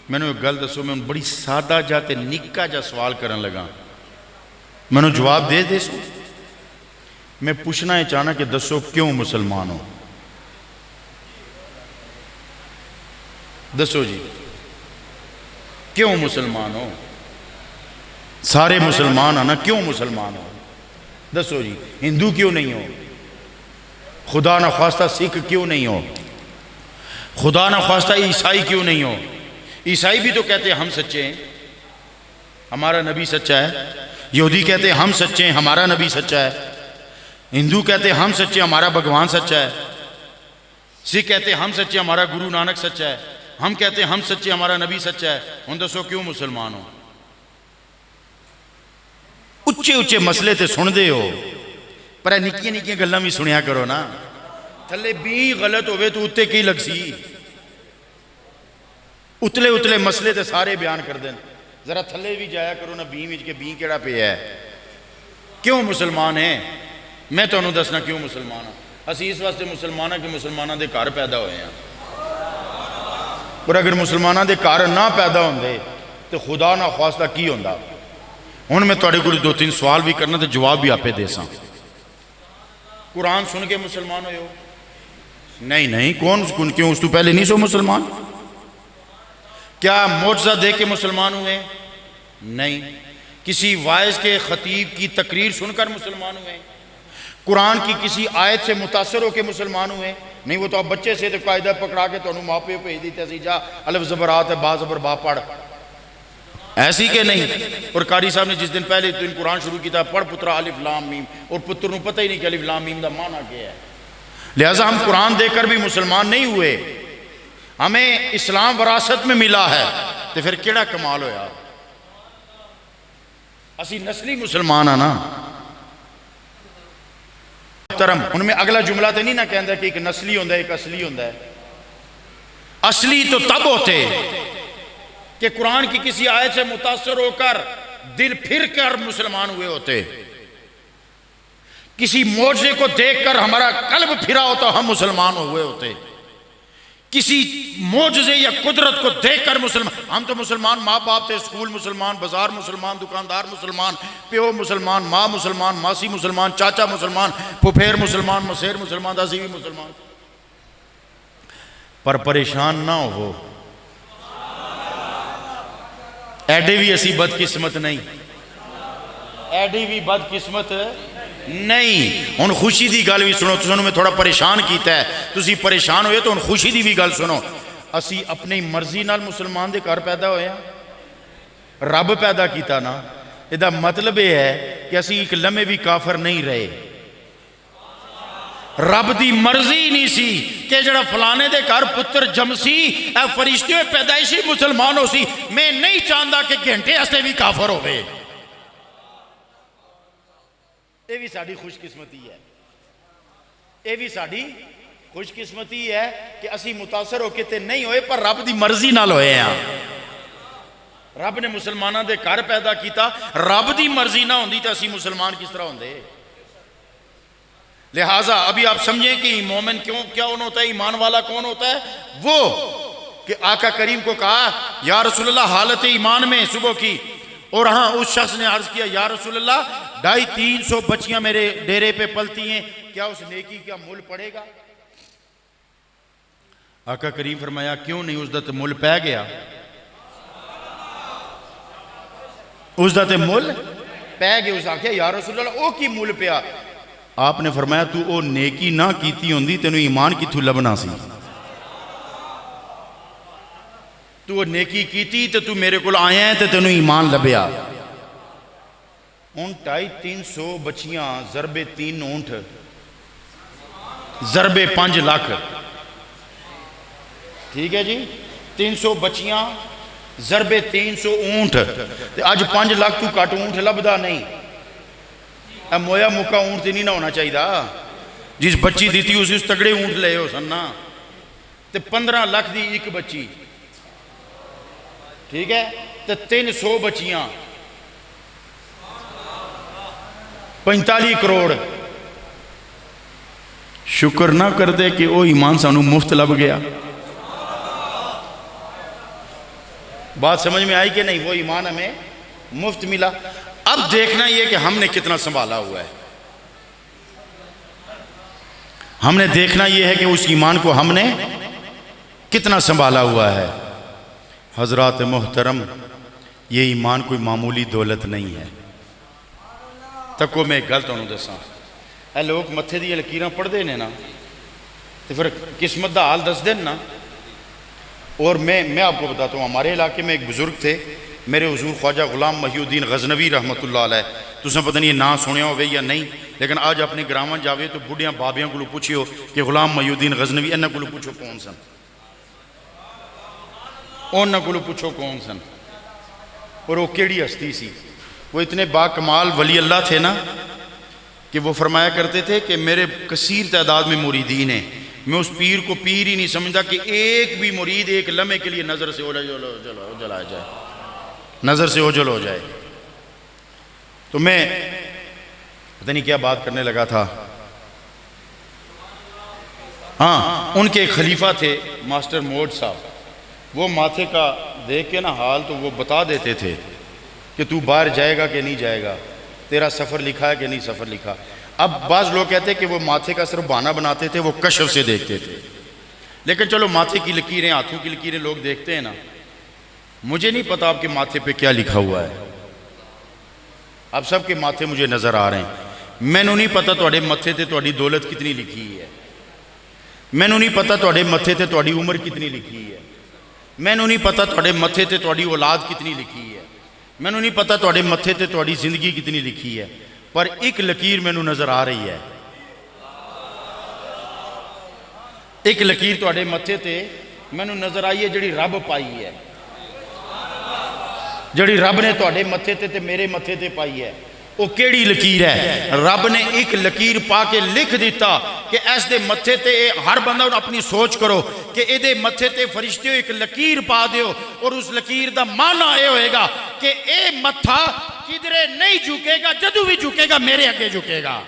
मैनू एक गल दसो, मैं बड़ी सादा जा ते निक्का जा सवाल करन लगा, मैनू जवाब दे दे सो। मैं पूछना है चाहना कि दसो क्यों मुसलमान हो? दसो जी, क्यों मुसलमान हो? सारे मुसलमान है ना, क्यों मुसलमान हो? दसो जी। हिंदू क्यों नहीं हो? खुदा ना ख्वास्ता सिख क्यों नहीं हो? खुदा ना ख्वास्ता ईसाई क्यों नहीं हो? ईसाई भी तो कहते हैं हम सच्चे हैं, हमारा नबी सच्चा है। यहूदी कहते हैं हम सच्चे हैं, हमारा नबी सच्चा है। हिंदू कहते हैं हम सच्चे, हमारा भगवान सच्चा है। सिख कहते हैं हम सच्चे, हमारा गुरु नानक सच्चा है। हम कहते हैं हम सच्चे, हमारा नबी सच्चा है। हुण दसो क्यों मुसलमान हो? उच्चे उच्चे मसले ते सुनते हो, पर निक्कियां निक्कियां गल्लां भी सुनिया करो ना। थले भी गलत होवे तो उत्ते की लग सी? उतले उतले मसले ते सारे बयान कर दें, जरा थले भी जाया करो ना बी के बी केड़ा पे है। क्यों मुसलमान है? मैं तुहानू दसना क्यों मुसलमान हाँ। असी इस वास्ते मुसलमान हाँ कि मुसलमानों के घर पैदा होए हैं, पर अगर मुसलमानों के घर ना पैदा होंदे तो खुदा ना ख्वास्ता की होंदा। हुण मैं तुहाडे कोल 2-3 सवाल भी करना तो जवाब भी आपे दे सां। कुरान सुन के मुसलमान होए हो? नहीं नहीं, कौन सुन, क्यों? उस तो पहले नहीं सो मुसलमान? क्या मोजज़ा दे के मुसलमान हुए? नहीं। किसी वाइज के खतीब की तकरीर सुनकर मुसलमान हुए? कुरान की किसी आयत से मुतासर होकर मुसलमान हुए? नहीं। वो तो आप बच्चे से तो कायदा पकड़ा के तो माँ प्यो भेज देते सी, जा अलफ ज़बरात है बा ज़बर बा पढ़, ऐसी के नहीं। और कारी साहब ने जिस दिन पहले दिन कुरान शुरू किया, पढ़ पुत्रा अलिफ लाम मीम, और पुत्र को पता ही नहीं कि अलिफ लाम मीम का माना क्या है। लिहाजा हम कुरान देखकर भी मुसलमान नहीं हुए, हमें इस्लाम विरासत में मिला है, तो फिर केड़ा कमाल होया? असी नस्ली मुसलमान है ना। तरम उनमें अगला जुमला तो नहीं ना कहता कि एक नस्ली होता है एक असली होता है। असली तो तब होते कि कुरान की किसी आयत से मुतासर होकर दिल फिर कर मुसलमान हुए होते, किसी मोजे को देखकर हमारा कल्ब फिरा होता हम मुसलमान हुए होते, किसी मोजे या कुदरत को देखकर मुसलमान। हम तो मुसलमान माँ बाप थे, स्कूल मुसलमान, बाजार मुसलमान, दुकानदार मुसलमान, प्यो मुसलमान, माँ मुसलमान, मासी मुसलमान, चाचा मुसलमान, फुफेर मुसलमान, मसेर मुसलमान, दासी भी मुसलमान। पर परेशान ना हो, एडे भी असी बदकिस्मत नहीं, एडी भी बदकिस्मत नहीं। हुण खुशी की गल भी सुनो, तुहानू मैं थोड़ा परेशान किया है, तुसी परेशान होए तो हुण खुशी की भी गल सुनो। असी अपनी मर्जी नाल मुसलमान के घर पैदा होए हैं, रब पैदा किया ना। इहदा मतलब यह है कि असी एक लम्हे भी काफर नहीं रहे। रब की मर्जी नहीं सी कि जड़ा फलाने दे घर पुत्र जमसी फरिश्ते पैदाइशी मुसलमान हो सी। मैं नहीं चाहता कि घंटे वास्ते भी काफर होवे। ये भी साड़ी खुशकिस्मती है, ये भी साड़ी खुशकिस्मती है कि असी मुतासर होके ते नहीं होए, पर रब की मर्जी नाल होए हैं। रब ने मुसलमानों के घर पैदा किया, रब की मर्जी ना होंदी तो असी मुसलमान किस तरह होंदे। लिहाजा अभी आप समझें कि मोमिन क्यों क्या कौन होता है, ईमान वाला कौन होता है? वो कि आका करीम को कहा या रसूलुल्लाह हालत ईमान में सुबह की, और हाँ उस शख्स ने अर्ज किया या रसूलुल्लाह 250-300 बच्चियां मेरे डेरे पे पलती हैं, क्या उस नेकी का मूल पड़ेगा? आका करीम फरमाया क्यों नहीं, उसका तो मुल पै गया, उसका तो मुल पै गया। उस आख्या या रसूलुल्लाह ओ की मुल पिया? आपने फरमाया तू ओ नेकी ना कीती होंदी तेनू ईमान किथों लभना सी। तू वो नेकी कीती तो तू मेरे को आया है तो तेनू ईमान लभया। हुण 250-300 बच्चियां ज़रबे 3 ऊंठ ज़रबे 5 लाख, ठीक है जी। 300 बच्चियां ज़रबे 300 ऊंठ, अज 5 लाख तू घट ऊंठ लभदा नहीं। मोया मुक्का ऊंट तो नहीं ना होना चाहिए, जिस बच्ची दी थी उस तगड़े ऊंट ले हो सन ना। तो 15 लाख की एक बच्ची, ठीक है, तो 300 बच्चियां 45 करोड़। शुक्र ना करते कि वो ईमान सानू मुफ्त लभ गया। बात समझ में आई कि नहीं? वो ईमान हमें मुफ्त मिला। अब देखना यह कि हमने कितना संभाला हुआ है। हमने देखना यह है कि उस ईमान को हमने कितना संभाला हुआ है। हजरात मोहतरम, ये ईमान कोई मामूली दौलत नहीं है। तको मैं एक गल तुहानू दसां, ए लोग मत्थे दी लकीरां पढ़ते हैं ना, तो फिर किस्मत का हाल दस देन ना। और मैं आपको बताता हूँ, हमारे इलाके में एक बुजुर्ग थे, मेरे हुजूर ख्वाजा गुलाम महिउद्दीन गजनवी रहमतुल्लाह अलैह। तुसें पता नहीं ना सुनिया हो या नहीं, लेकिन आज अपने ग्रामां जावे तो बुढ़िया बाबियां को पूछियो कि गुलाम महिउद्दीन गजनवी, इन्हां को पूछो कौन सन, उन्हां को पूछो कौन सन, और वो केड़ी हस्ती सी। वो इतने बाकमाल वली अल्लाह थे ना कि वो फरमाया करते थे कि मेरे कसीर तादाद में मुरीदीन हैं, मैं उस पीर को पीर ही नहीं समझता कि एक भी मुरीद एक लम्हे के लिए नज़र से जलाया जाए, नज़र से ओझल हो जाए। तो मैं पता नहीं क्या बात करने लगा था। हाँ, उनके एक खलीफा थे मास्टर मोड साहब, वो माथे का देख के ना हाल तो वो बता देते थे कि तू बाहर जाएगा कि नहीं जाएगा, तेरा सफ़र लिखा है कि नहीं सफ़र लिखा। अब बाज़ लोग कहते कि वो माथे का सिर्फ बहाना बनाते थे, वो कशफ से देखते थे। लेकिन चलो, माथे की लकीरें, हाथों की लकीरें लोग देखते हैं ना। मुझे नहीं पता आपके माथे पे क्या लिखा हुआ है। अब सबके माथे मुझे नज़र आ रहे हैं। मैनू नहीं पता तुहाडे मत्थे ते तुहाडी दौलत कितनी लिखी है, मैनू नहीं पता तुहाडे मत्थे ते तुहाडी उम्र कितनी लिखी है, मैनू नहीं पता तुहाडे मत्थे ते तुहाडी औलाद कितनी लिखी है, मैनू नहीं पता तुहाडे मत्थे ते तुहाडी जिंदगी कितनी लिखी है। पर एक लकीर मैनू नज़र आ रही है, एक लकीर तुहाडे मत्थे ते मैनू नज़र आई है जिहड़ी रब पाई है, जिहड़ी रब ने तुहाडे मत्थे ते मेरे मत्थे ते पाई है। वो केड़ी लकीर है? रब ने एक लकीर पा के लिख दिता कि इस दे मत्थे ते, हर बंदा अपनी सोच करो कि इहदे मत्थे ते फरिश्ते एक लकीर पा दियो, और उस लकीर दा माना यह होएगा कि ए मत्था किधरे नहीं झुकेगा, जदू भी झुकेगा मेरे अगे झुकेगा।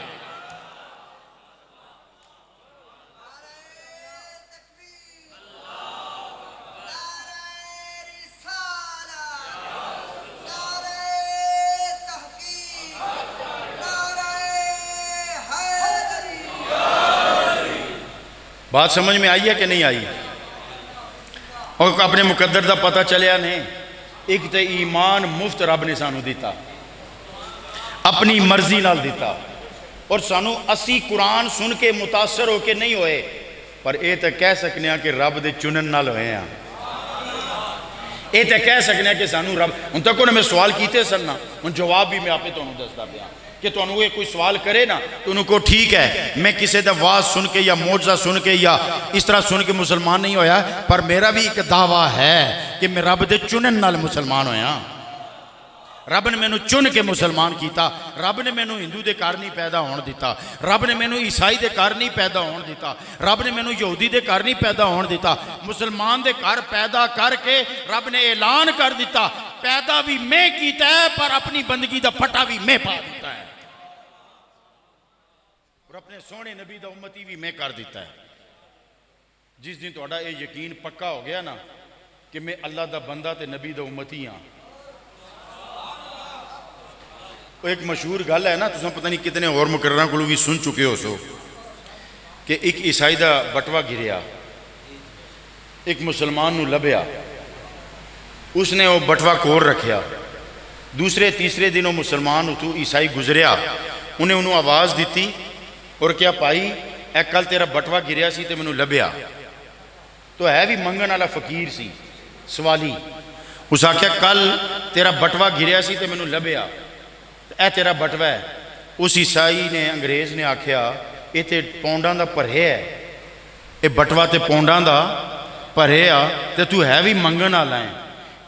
बात समझ में आई है कि नहीं आई? और अपने मुकद्दर का पता चलिया ने, एक तो ईमान मुफ्त रब ने सानू दिता, अपनी मर्जी नाल दिता, और सानू असी कुरान सुन के मुतासर होके नहीं होए, पर यह तो कह सकने कि रब दे चुनन नाल होए हैं। ये तो कह सकने कि सानू रब, हुण तक उन्हें मैं सवाल किए सन ना, हुण जवाब भी मैं आपे तुहानू दसदा पिया कि तुहानू ये कोई सवाल करे ना तो उन्होंने को ठीक है, मैं किसी का वाज सुन के या मोजा सुन के या इस तरह सुन के मुसलमान नहीं होया, पर मेरा भी एक दावा है कि मैं रब दे चुनन नाल मुसलमान होया। रब ने मैनू चुन के मुसलमान किया, रब ने मैनू हिंदू के घर नहीं पैदा होने दिता, रब ने मैनू ईसाई के घर नहीं पैदा होने दिता, रब ने मैनू यहूदी के घर नहीं पैदा होने दिता, मुसलमान के घर पैदा करके रब ने ऐलान कर दिता, पैदा भी मैं किया है पर अपनी बंदगी का फटा भी मैं पा दिता है, और अपने सोने नबी का उम्मती भी मैं कर दिता है। जिस दिन तुहाडा ये यकीन पक्का हो गया ना कि मैं अल्लाह का बंदा ते नबी का उम्मती हाँ। एक मशहूर गल है ना, तुम पता नहीं कितने और मुकर्ररां कोलों भी सुन चुके हो सो, कि एक ईसाई का बटवा गिरिया, एक मुसलमान नूं लभ्या, उसने वो बटवा कोल रखिया, दूसरे तीसरे दिन वो मुसलमान उतों ईसाई गुजरिया, उन्हें उन्होंने आवाज़ दी और क्या पाई, ए कल तेरा बटवा गिरिया सी ते मैनूं लभ्या। तो है भी मंगण वाला फकीर सी, सवाली। उस आख्या कल तेरा बटवा गिरिया सी ते मैनूं लभ्या, ए तेरा बटवा है। उस ईसाई ने, अंग्रेज़ ने आख्या ये तो पौंडा का भरे है, ये बटवा तो पौंडा का भरे आ, तो तू है भी मंगण वाला है,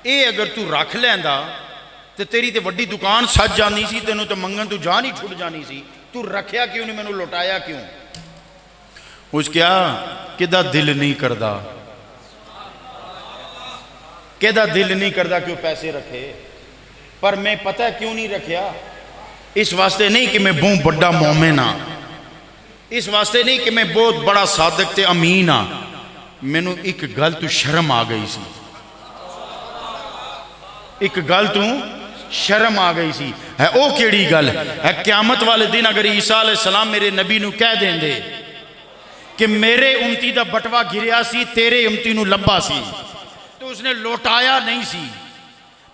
ये अगर तू रख लैंदा तो तेरी तो वड्डी दुकान सज जानी सी, तेनों तो मंगण तू जान ही छुट जानी सी, तू रखिया क्यों नहीं, मैनू लुटाया क्यों? उस क्या किदा दिल नहीं करता, किदा दिल नहीं करता क्यों पैसे रखे, पर मैं पता क्यों नहीं रखिया, इस वास्ते नहीं कि मैं बहुत बड़ा मोमिन हाँ, इस वास्ते नहीं कि मैं बहुत बड़ा सादक ते अमीन हाँ, मैनू एक गल तो शर्म आ गई सी, एक गल तू शर्म आ गई सी है वो केड़ी गल है क्यामत वाले दिन अगर ईसा अलैहिस्सलाम मेरे नबी नू कह देंदे कि मेरे उम्मती दा बटवा गिरिया सी तेरे उम्मती नू लब्भा सी तो उसने लौटाया नहीं सी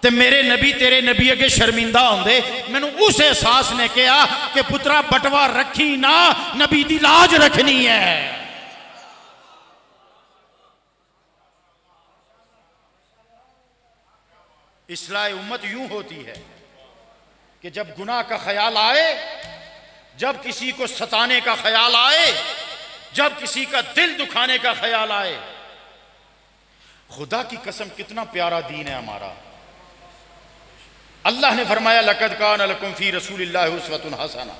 ते मेरे नबी तेरे नबी अगे शर्मिंदा होंदे मैनू उस एहसास ने कहा कि पुत्रा बटवा रखी ना नबी दी लाज रखनी है। इस्लाह उम्मत यूं होती है कि जब गुनाह का ख्याल आए, जब किसी को सताने का ख्याल आए, जब किसी का दिल दुखाने का ख्याल आए, खुदा की कसम कितना प्यारा दीन है हमारा। अल्लाह ने फरमाया लक़द कान लकुम फी रसूलिल्लाहि उस्वतुन हसना।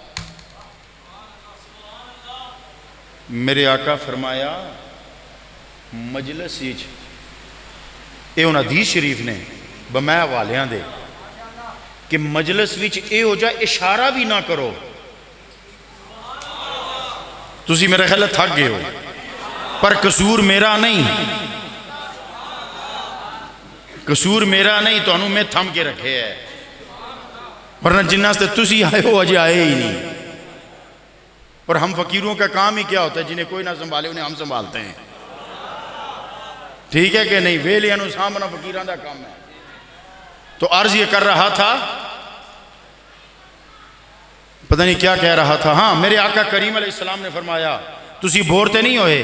मेरे आका फरमाया मजलिस ये उन्हें हदीस शरीफ ने बमै हवालियां दे कि मजलिस विच हो जा इशारा भी ना करो। तुसी मेरे ख्याल थक गए हो पर कसूर मेरा नहीं, कसूर मेरा नहीं, तो मैं थम के रखे है वरना जिन्ना से तुसी आए हो अजे आए ही नहीं। पर हम फकीरों का काम ही क्या होता है, जिन्हें कोई ना संभाले उन्हें हम संभालते हैं। ठीक है कि नहीं, वेलियां नूं सामना फकीरां दा काम है। तो अर्ज ये कर रहा था, पता नहीं क्या कह रहा था। हाँ, मेरे आका करीम अलैहिस्सलाम ने फरमाया तुसी बोर ते नहीं होए।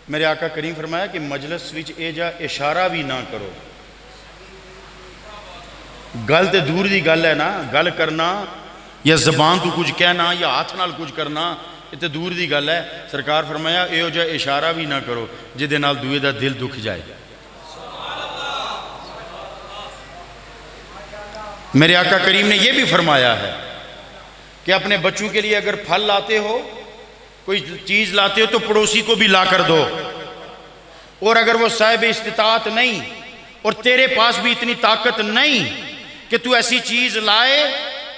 मेरे आका करीम फरमाया कि मजलिस विच ए जा इशारा भी ना करो। गल तो दूर की गल है ना, गल करना या जबान तो कुछ कहना या हाथ नाल कुछ करना ये तो दूर की गल है। सरकार फरमाया इहो जिहा इशारा भी ना करो जिहदे नाल दूए दा दिल दुख जाए। मेरे आका करीम ने यह भी फरमाया है कि अपने बच्चों के लिए अगर फल लाते हो, कोई चीज लाते हो तो पड़ोसी को भी ला कर दो। और अगर वो साहिब इस्तिताअत नहीं और तेरे पास भी इतनी ताकत नहीं कि तू ऐसी चीज लाए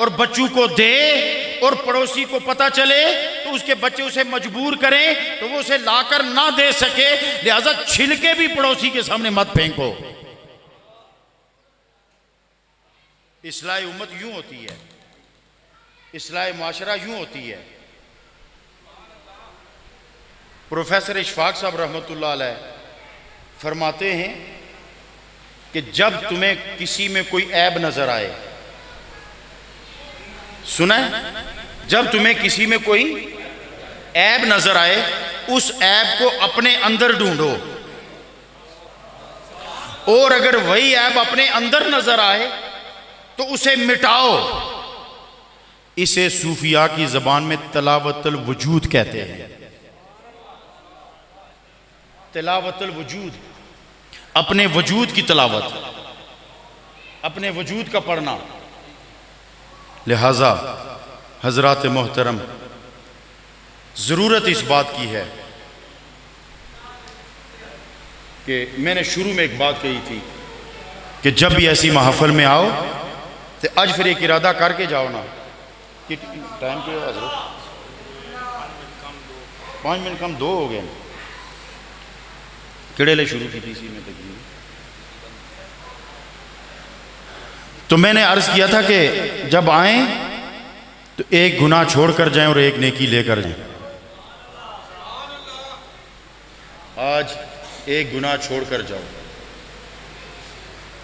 और बच्चों को दे और पड़ोसी को पता चले तो उसके बच्चे उसे मजबूर करें तो वो उसे लाकर ना दे सके, लिहाजा छिलके भी पड़ोसी के सामने मत फेंको। इस्लाह उम्मत यूं होती है, इस्लाह माशरा यूं होती है। प्रोफेसर इशफाक साहब रहमतुल्लाह अलैह फरमाते हैं कि जब तुम्हें किसी में कोई ऐब नजर आए, सुना है, जब तुम्हें किसी में कोई ऐब नजर आए उस ऐब को अपने अंदर ढूंढो, और अगर वही ऐब अपने अंदर नजर आए तो उसे मिटाओ। इसे सूफिया की जबान में तलावतुल वजूद कहते हैं। तलावतुल वजूद, अपने वजूद की तलावत, अपने वजूद का पढ़ना। लिहाजा हजरात मोहतरम, ज़रूरत इस बात की है कि मैंने शुरू में एक बात कही थी कि जब भी ऐसी महफिल में आओ तो आज फिर एक इरादा करके जाओ ना कि टाइम के हजरत 5 मिनट कम 2 हो गए। किड़े ले शुरू की थी इसी में तकरीबन। तो मैंने अर्ज किया था कि जब आए तो एक गुनाह छोड़कर जाएं और एक नेकी लेकर जाएं। आज एक गुनाह छोड़कर जाओ,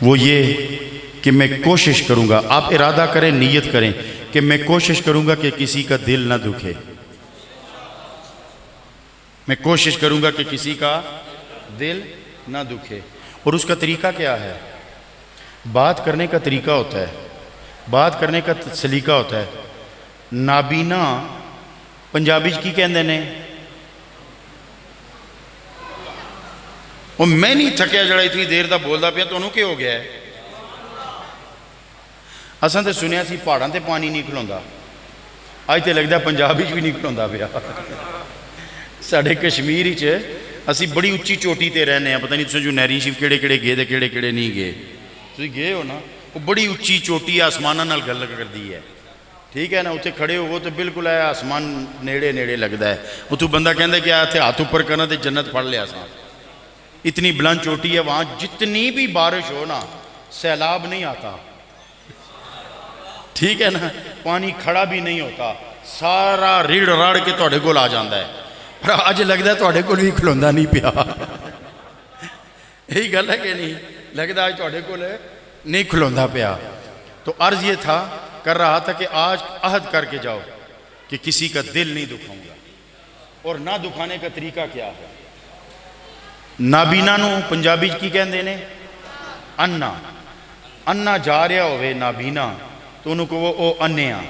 वो ये कि मैं कोशिश करूंगा, आप इरादा करें, नीयत करें कि मैं कोशिश करूंगा कि किसी का दिल ना दुखे। मैं कोशिश करूंगा कि किसी का दिल ना दुखे। और उसका तरीका क्या है? बात करने का तरीका होता है, बात करने का सलीका होता है। नाबीना पंजाबी की कहते ने, और मैं नहीं थकिया जड़ा इतनी देर का बोलता पाया, तो क्या हो गया है? असां तो सुनिया सी पहाड़ों से पानी नहीं खलोंदा, अज तो लगता पंजाब भी नहीं खलोंदा पिया। साढ़े कश्मीर असी बड़ी उच्ची चोटी ते रहने हैं, पता नहीं तुम जो नैरी शिव केड़े केड़े गए तो केड़े केड़े नहीं गए। तुम गए हो ना, वो बड़ी उच्ची चोटी आसमाना नाल गल करती है, ठीक है ना। उत्थे खड़े हो तो बिल्कुल है आसमान नेड़े नेड़े लगता है। उतों बंदा कहता कि इतने हाथ उपर करना तो जन्नत फड़ लिया सा। इतनी बुलंद चोटी है, वहां जितनी भी बारिश हो ना सैलाब नहीं आता, ठीक है ना, पानी खड़ा भी नहीं होता, सारा रिड़ रड़ के तुहाडे कोल आ जाता है। पर अज लगता तुहाडे कोल भी खलोंदा नहीं पिया। यही गल है कि नहीं, लगता अज तुहाडे कोल नहीं खलोंदा पिया। तो अर्ज ये था, कर रहा था कि आज अहद करके जाओ कि किसी का दिल नहीं दुखाऊंगा। और ना दुखाने का तरीका क्या है? नाबीना नू पंजाबी की कहते ने अन्ना। अन्ना जा रहा होवे नाबीना तो उन्होंने कहो ओ अन्ने आ,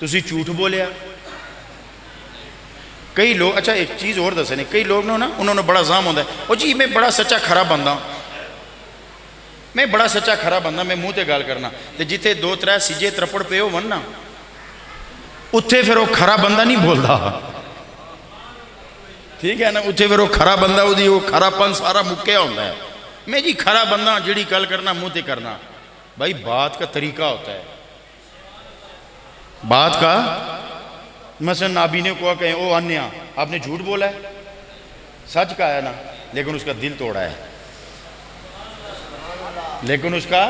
तुसी झूठ बोलिया। कई लोग, अच्छा एक चीज़ और दसने, कई लोग ना उन्होंने बड़ा जाम होता है, ओ जी मैं बड़ा सच्चा खरा बंदा, मैं बड़ा सच्चा खरा बंदा, मैं मूँह ते गल करना। तो जिथे दो त्रै सिजे त्रपड़ पे होवन ना, उत्थे फिर वो खरा बंदा नहीं बोलता, ठीक है ना, उत्थे फिर वो खरा बंदा उदी वो खरापन सारा मुक्या होता है। मैं जी खरा बंदा, जिहड़ी गल करना मूँह ते करना। भाई बात का तरीका होता है, बात का। मसलन नाबी ने कहा कहें ओ अन्या, आपने झूठ बोला है, सच कहा है ना, लेकिन उसका दिल तोड़ा है, लेकिन उसका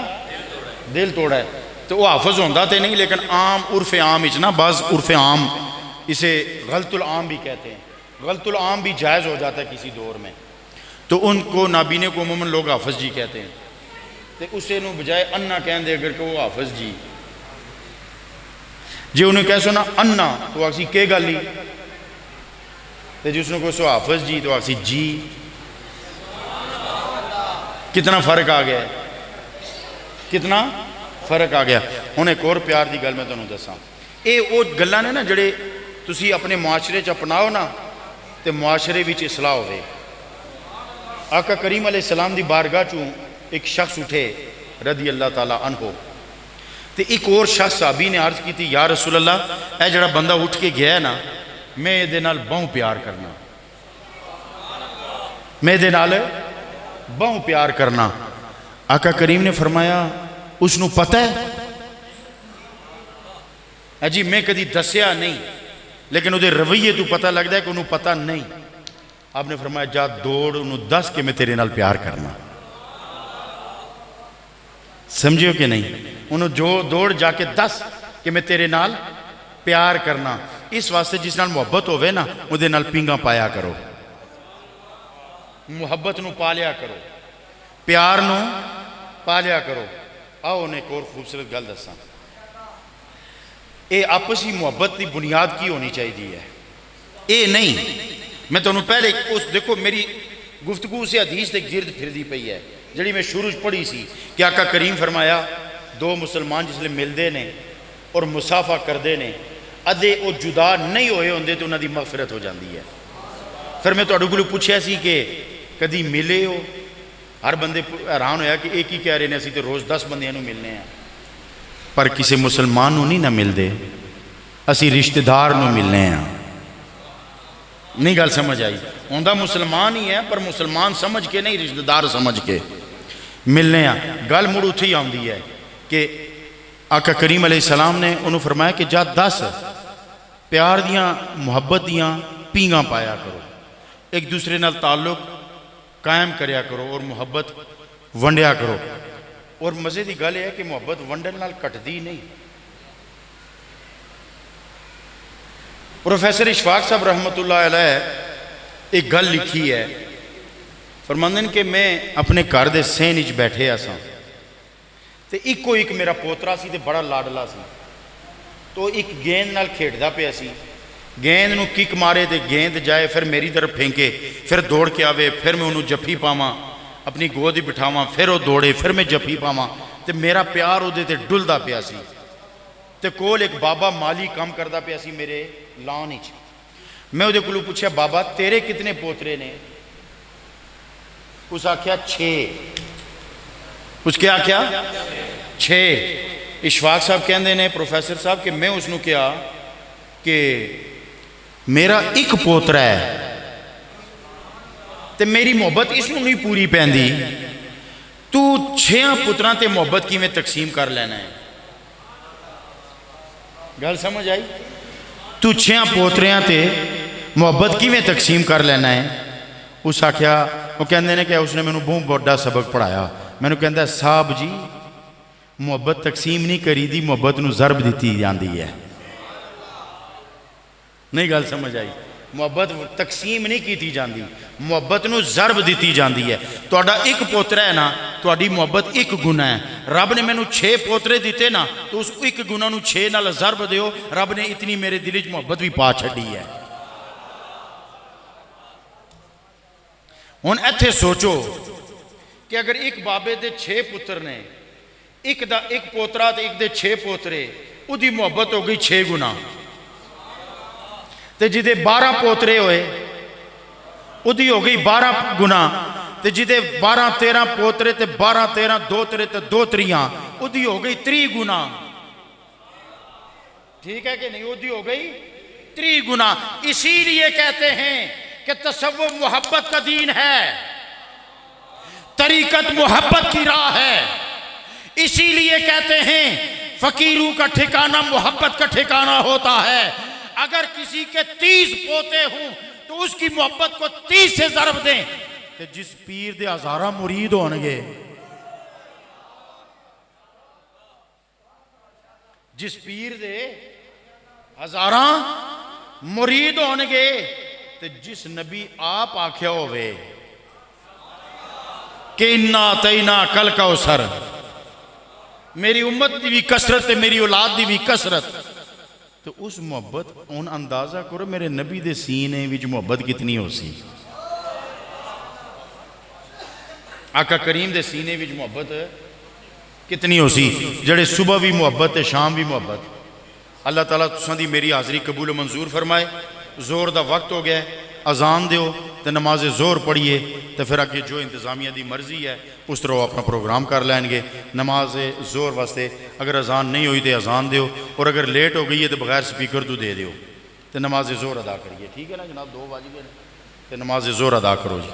दिल तोड़ा है। तो वो हाफज होता तो नहीं, लेकिन आम उर्फ आम इचना बस, उर्फ आम इसे गलतुल आम भी कहते हैं। गलतुल आम भी जायज़ हो जाता है किसी दौर में। तो उनको नाबीने को अमूमन लोग हाफज जी कहते हैं। तो उसे नु बजाय अन्ना कह दे अगर कि वो हाफज जी, जे उन्हें कह सुना अन्ना तो आखसी के गल ही, तो जिसने को सो हाफज जी तो आखसी जी। कितना फर्क आ गया, कितना फर्क आ गया। हुण एक और प्यार की गल मैं तुहानूं दसां, ये वो गल्लां ने ना जिहड़े तुसीं अपने मुआशरे च अपनाओ ना तो मुआशरे विच इसलाह होवे। आका करीम अलैहिस्सलाम दी बारगाह चों एक शख्स उठे रदी अल्लाह ताला अन्हो, तो एक और शख्स साहबी ने अर्ज की थी, या रसूल अल्लाह, यह जड़ा बंदा उठ के गया है ना, मैं ये नाल बहु प्यार करना, मैं ये नाल बहु प्यार करना। आका करीम ने फरमाया उसनू पता है जी, मैं कभी दसिया नहीं, लेकिन उहदे रवैये तो पता लगता है कि उन्होंने पता नहीं। आपने फरमाया जा दौड़ उन्होंने दस के मैं तेरे नाल प्यार करना। समझियो कि नहीं, उन्होंने जो दौड़ जाके दस कि मैं तेरे नाल प्यार करना। इस वास्ते जिस नाल मुहब्बत होवे ना, उहदे नाल पींगा पाया करो, मुहब्बत नू पालिया करो, प्यार नू पालिया करो। आओ उन्हें एक और खूबसूरत गल दसा, ये आपसी मुहब्बत की बुनियाद की होनी चाहिए है। ये नहीं, मैं तुहानूं पहले उस देखो मेरी गुफ्तगू से हदीस के गिरद फिरदी पई है जिहड़ी मैं शुरू पढ़ी सी कि आका करीम फरमाया दो मुसलमान जिसले मिलते हैं और मुसाफा करते हैं, अदे वो जुदा नहीं होए होंदे तो उन्होंने मगफिरत हो जाती है। फिर मैं तुहाडे कोलों पुछया सी कि कदी मिले हो? हर बंदे हैरान होया कि एक ही कह रहे हैं असीं तो रोज़ 10 बंदियां नूं मिलने हैं, पर किसी मुसलमान नूं नहीं ना मिलते, असीं रिश्तेदार नूं मिलने हैं। नहीं गल समझ आई? होंदा मुसलमान ही है पर मुसलमान समझ के नहीं, रिश्तेदार समझ के मिलने हैं। गल मुड़ उत्थे ही आउंदी है कि आका करीम अलैहिस्सलाम ने उन्होंने फरमाया कि जा 10 प्यार दियाँ मुहब्बत दियाँ पींगा पाया करो, एक दूसरे नाल ताल्लुक कायम करया करो और मुहब्बत वंडिया करो। और मज़े की गल है कि मुहब्बत वंडन नाल घटदी नहीं। प्रोफैसर इशफाक साहब रहमतुल्लाह अलैह एक गल लिखी है, फरमांदे कि मैं अपने घर के सहन च बैठे आसा तो इको एक मेरा पोतरा सी ते बड़ा लाडला सी, तो एक गेंद नाल खेडदा पिया सी, गेंद नूं किक मारे तो गेंद जाए फिर मेरी तरफ फेंके, फिर दौड़ के आवे, फिर मैं उन्होंने जफ्फी पावां, अपनी गोद ही बिठावां, फिर वो दौड़े, फिर मैं जफ्फी पावां, तो मेरा प्यार उहदे ते डुलदा पिया सी। ते कोल एक बाबा माली काम करदा पिया सी मेरे लॉन च। मैं उहदे कोलों पुछया बाबा तेरे कितने पोतरे ने? उस आख्या 6। उसके आख्या 6। इशफाक साहब कहते हैं प्रोफैसर साहब कि मैं उसनूं कहा कि मेरा एक पोतरा है तो मेरी मुहब्बत इसनूं नहीं पूरी पैंदी, तू 6 पुत्रां ते मुहब्बत किवें तकसीम कर लेना है? गल समझ आई? तू 6 पोतरियां ते मुहब्बत किवें तकसीम कर लेना है? उस आख्या वो कहते हैं कि उसने मैंने बहुत बड़ा सबक पढ़ाया। मैंने कहता साहब जी मुहब्बत तकसीम नहीं करी दी, मुहब्बत नूं ज़रब दी जाती है। नहीं गल समझ आई? मुहब्बत तकसीम नहीं की जाती, मुहब्बत नूं ज़रब दी जाती है। तुहाडा एक पोतरा है ना, तुहाडी मुहब्बत एक गुना है। रब ने मैनू 6 पोतरे दिते ना, तो उस एक गुना नूं 6 नाल ज़रब दिओ। रब ने इतनी मेरे दिल च मुहब्बत भी पा छड्डी है। हुण इत्थे सोचो कि अगर एक बाबे दे 6 पुत्र ने, एक दा एक पोतरा ते एक दे 6 पोतरे, उदी मुहब्बत हो गई 6 गुना। ते जिदे 12 पोतरे होए उदी हो गई 12 गुना। ते जिदे 12-13 पोतरे ते 12-13 दोतरे ते दोतरियां, उदी हो गई 30 गुना। ठीक है कि नहीं? उदी हो गई 30 गुना। इसीलिए कहते हैं कि तसव्वुफ मोहब्बत का दीन है, तरीकत मोहब्बत की राह है। इसीलिए कहते हैं फकीरों का ठिकाना मोहब्बत का ठिकाना होता है। अगर किसी के 30 पोते हों तो उसकी मोहब्बत को 30 से ज़रब दें। तो जिस पीर दे हज़ारा मुरीद होंगे, जिस पीर दे हज़ारा मुरीद होंगे, तो जिस नबी आप आख्या होवे कि इन्ना तैना कल कौसर, मेरी उम्मत की भी कसरत है, मेरी औलाद की भी कसरत, तो उस मुहब्बत हुण अंदाजा करो मेरे नबी दे सीने विच मुहब्बत कितनी हो सी। आका करीम दे सीने विच मुहब्बत कितनी हो सी, जड़े सुबह भी मुहब्बत है, शाम भी मुहब्बत। अल्लाह ताला तुसां दी मेरी हाज़री कबूल मंजूर फरमाए। जोर दा वक्त हो गया, अजान दियो तो नमाज जोर पढ़िए, तो फिर अगे जो इंतजामिया की मर्जी है उस तरह अपना प्रोग्राम कर लैनगे। नमाज जोर वास्ते अगर अजान नहीं हुई तो अजान दियो, और अगर लेट हो गई है तो बगैर स्पीकर तो दे दियो, तो नमाज जोर अदा करिए। ठीक है ना जनाब? 2 बज गए तो नमाज जोर अदा करो जी।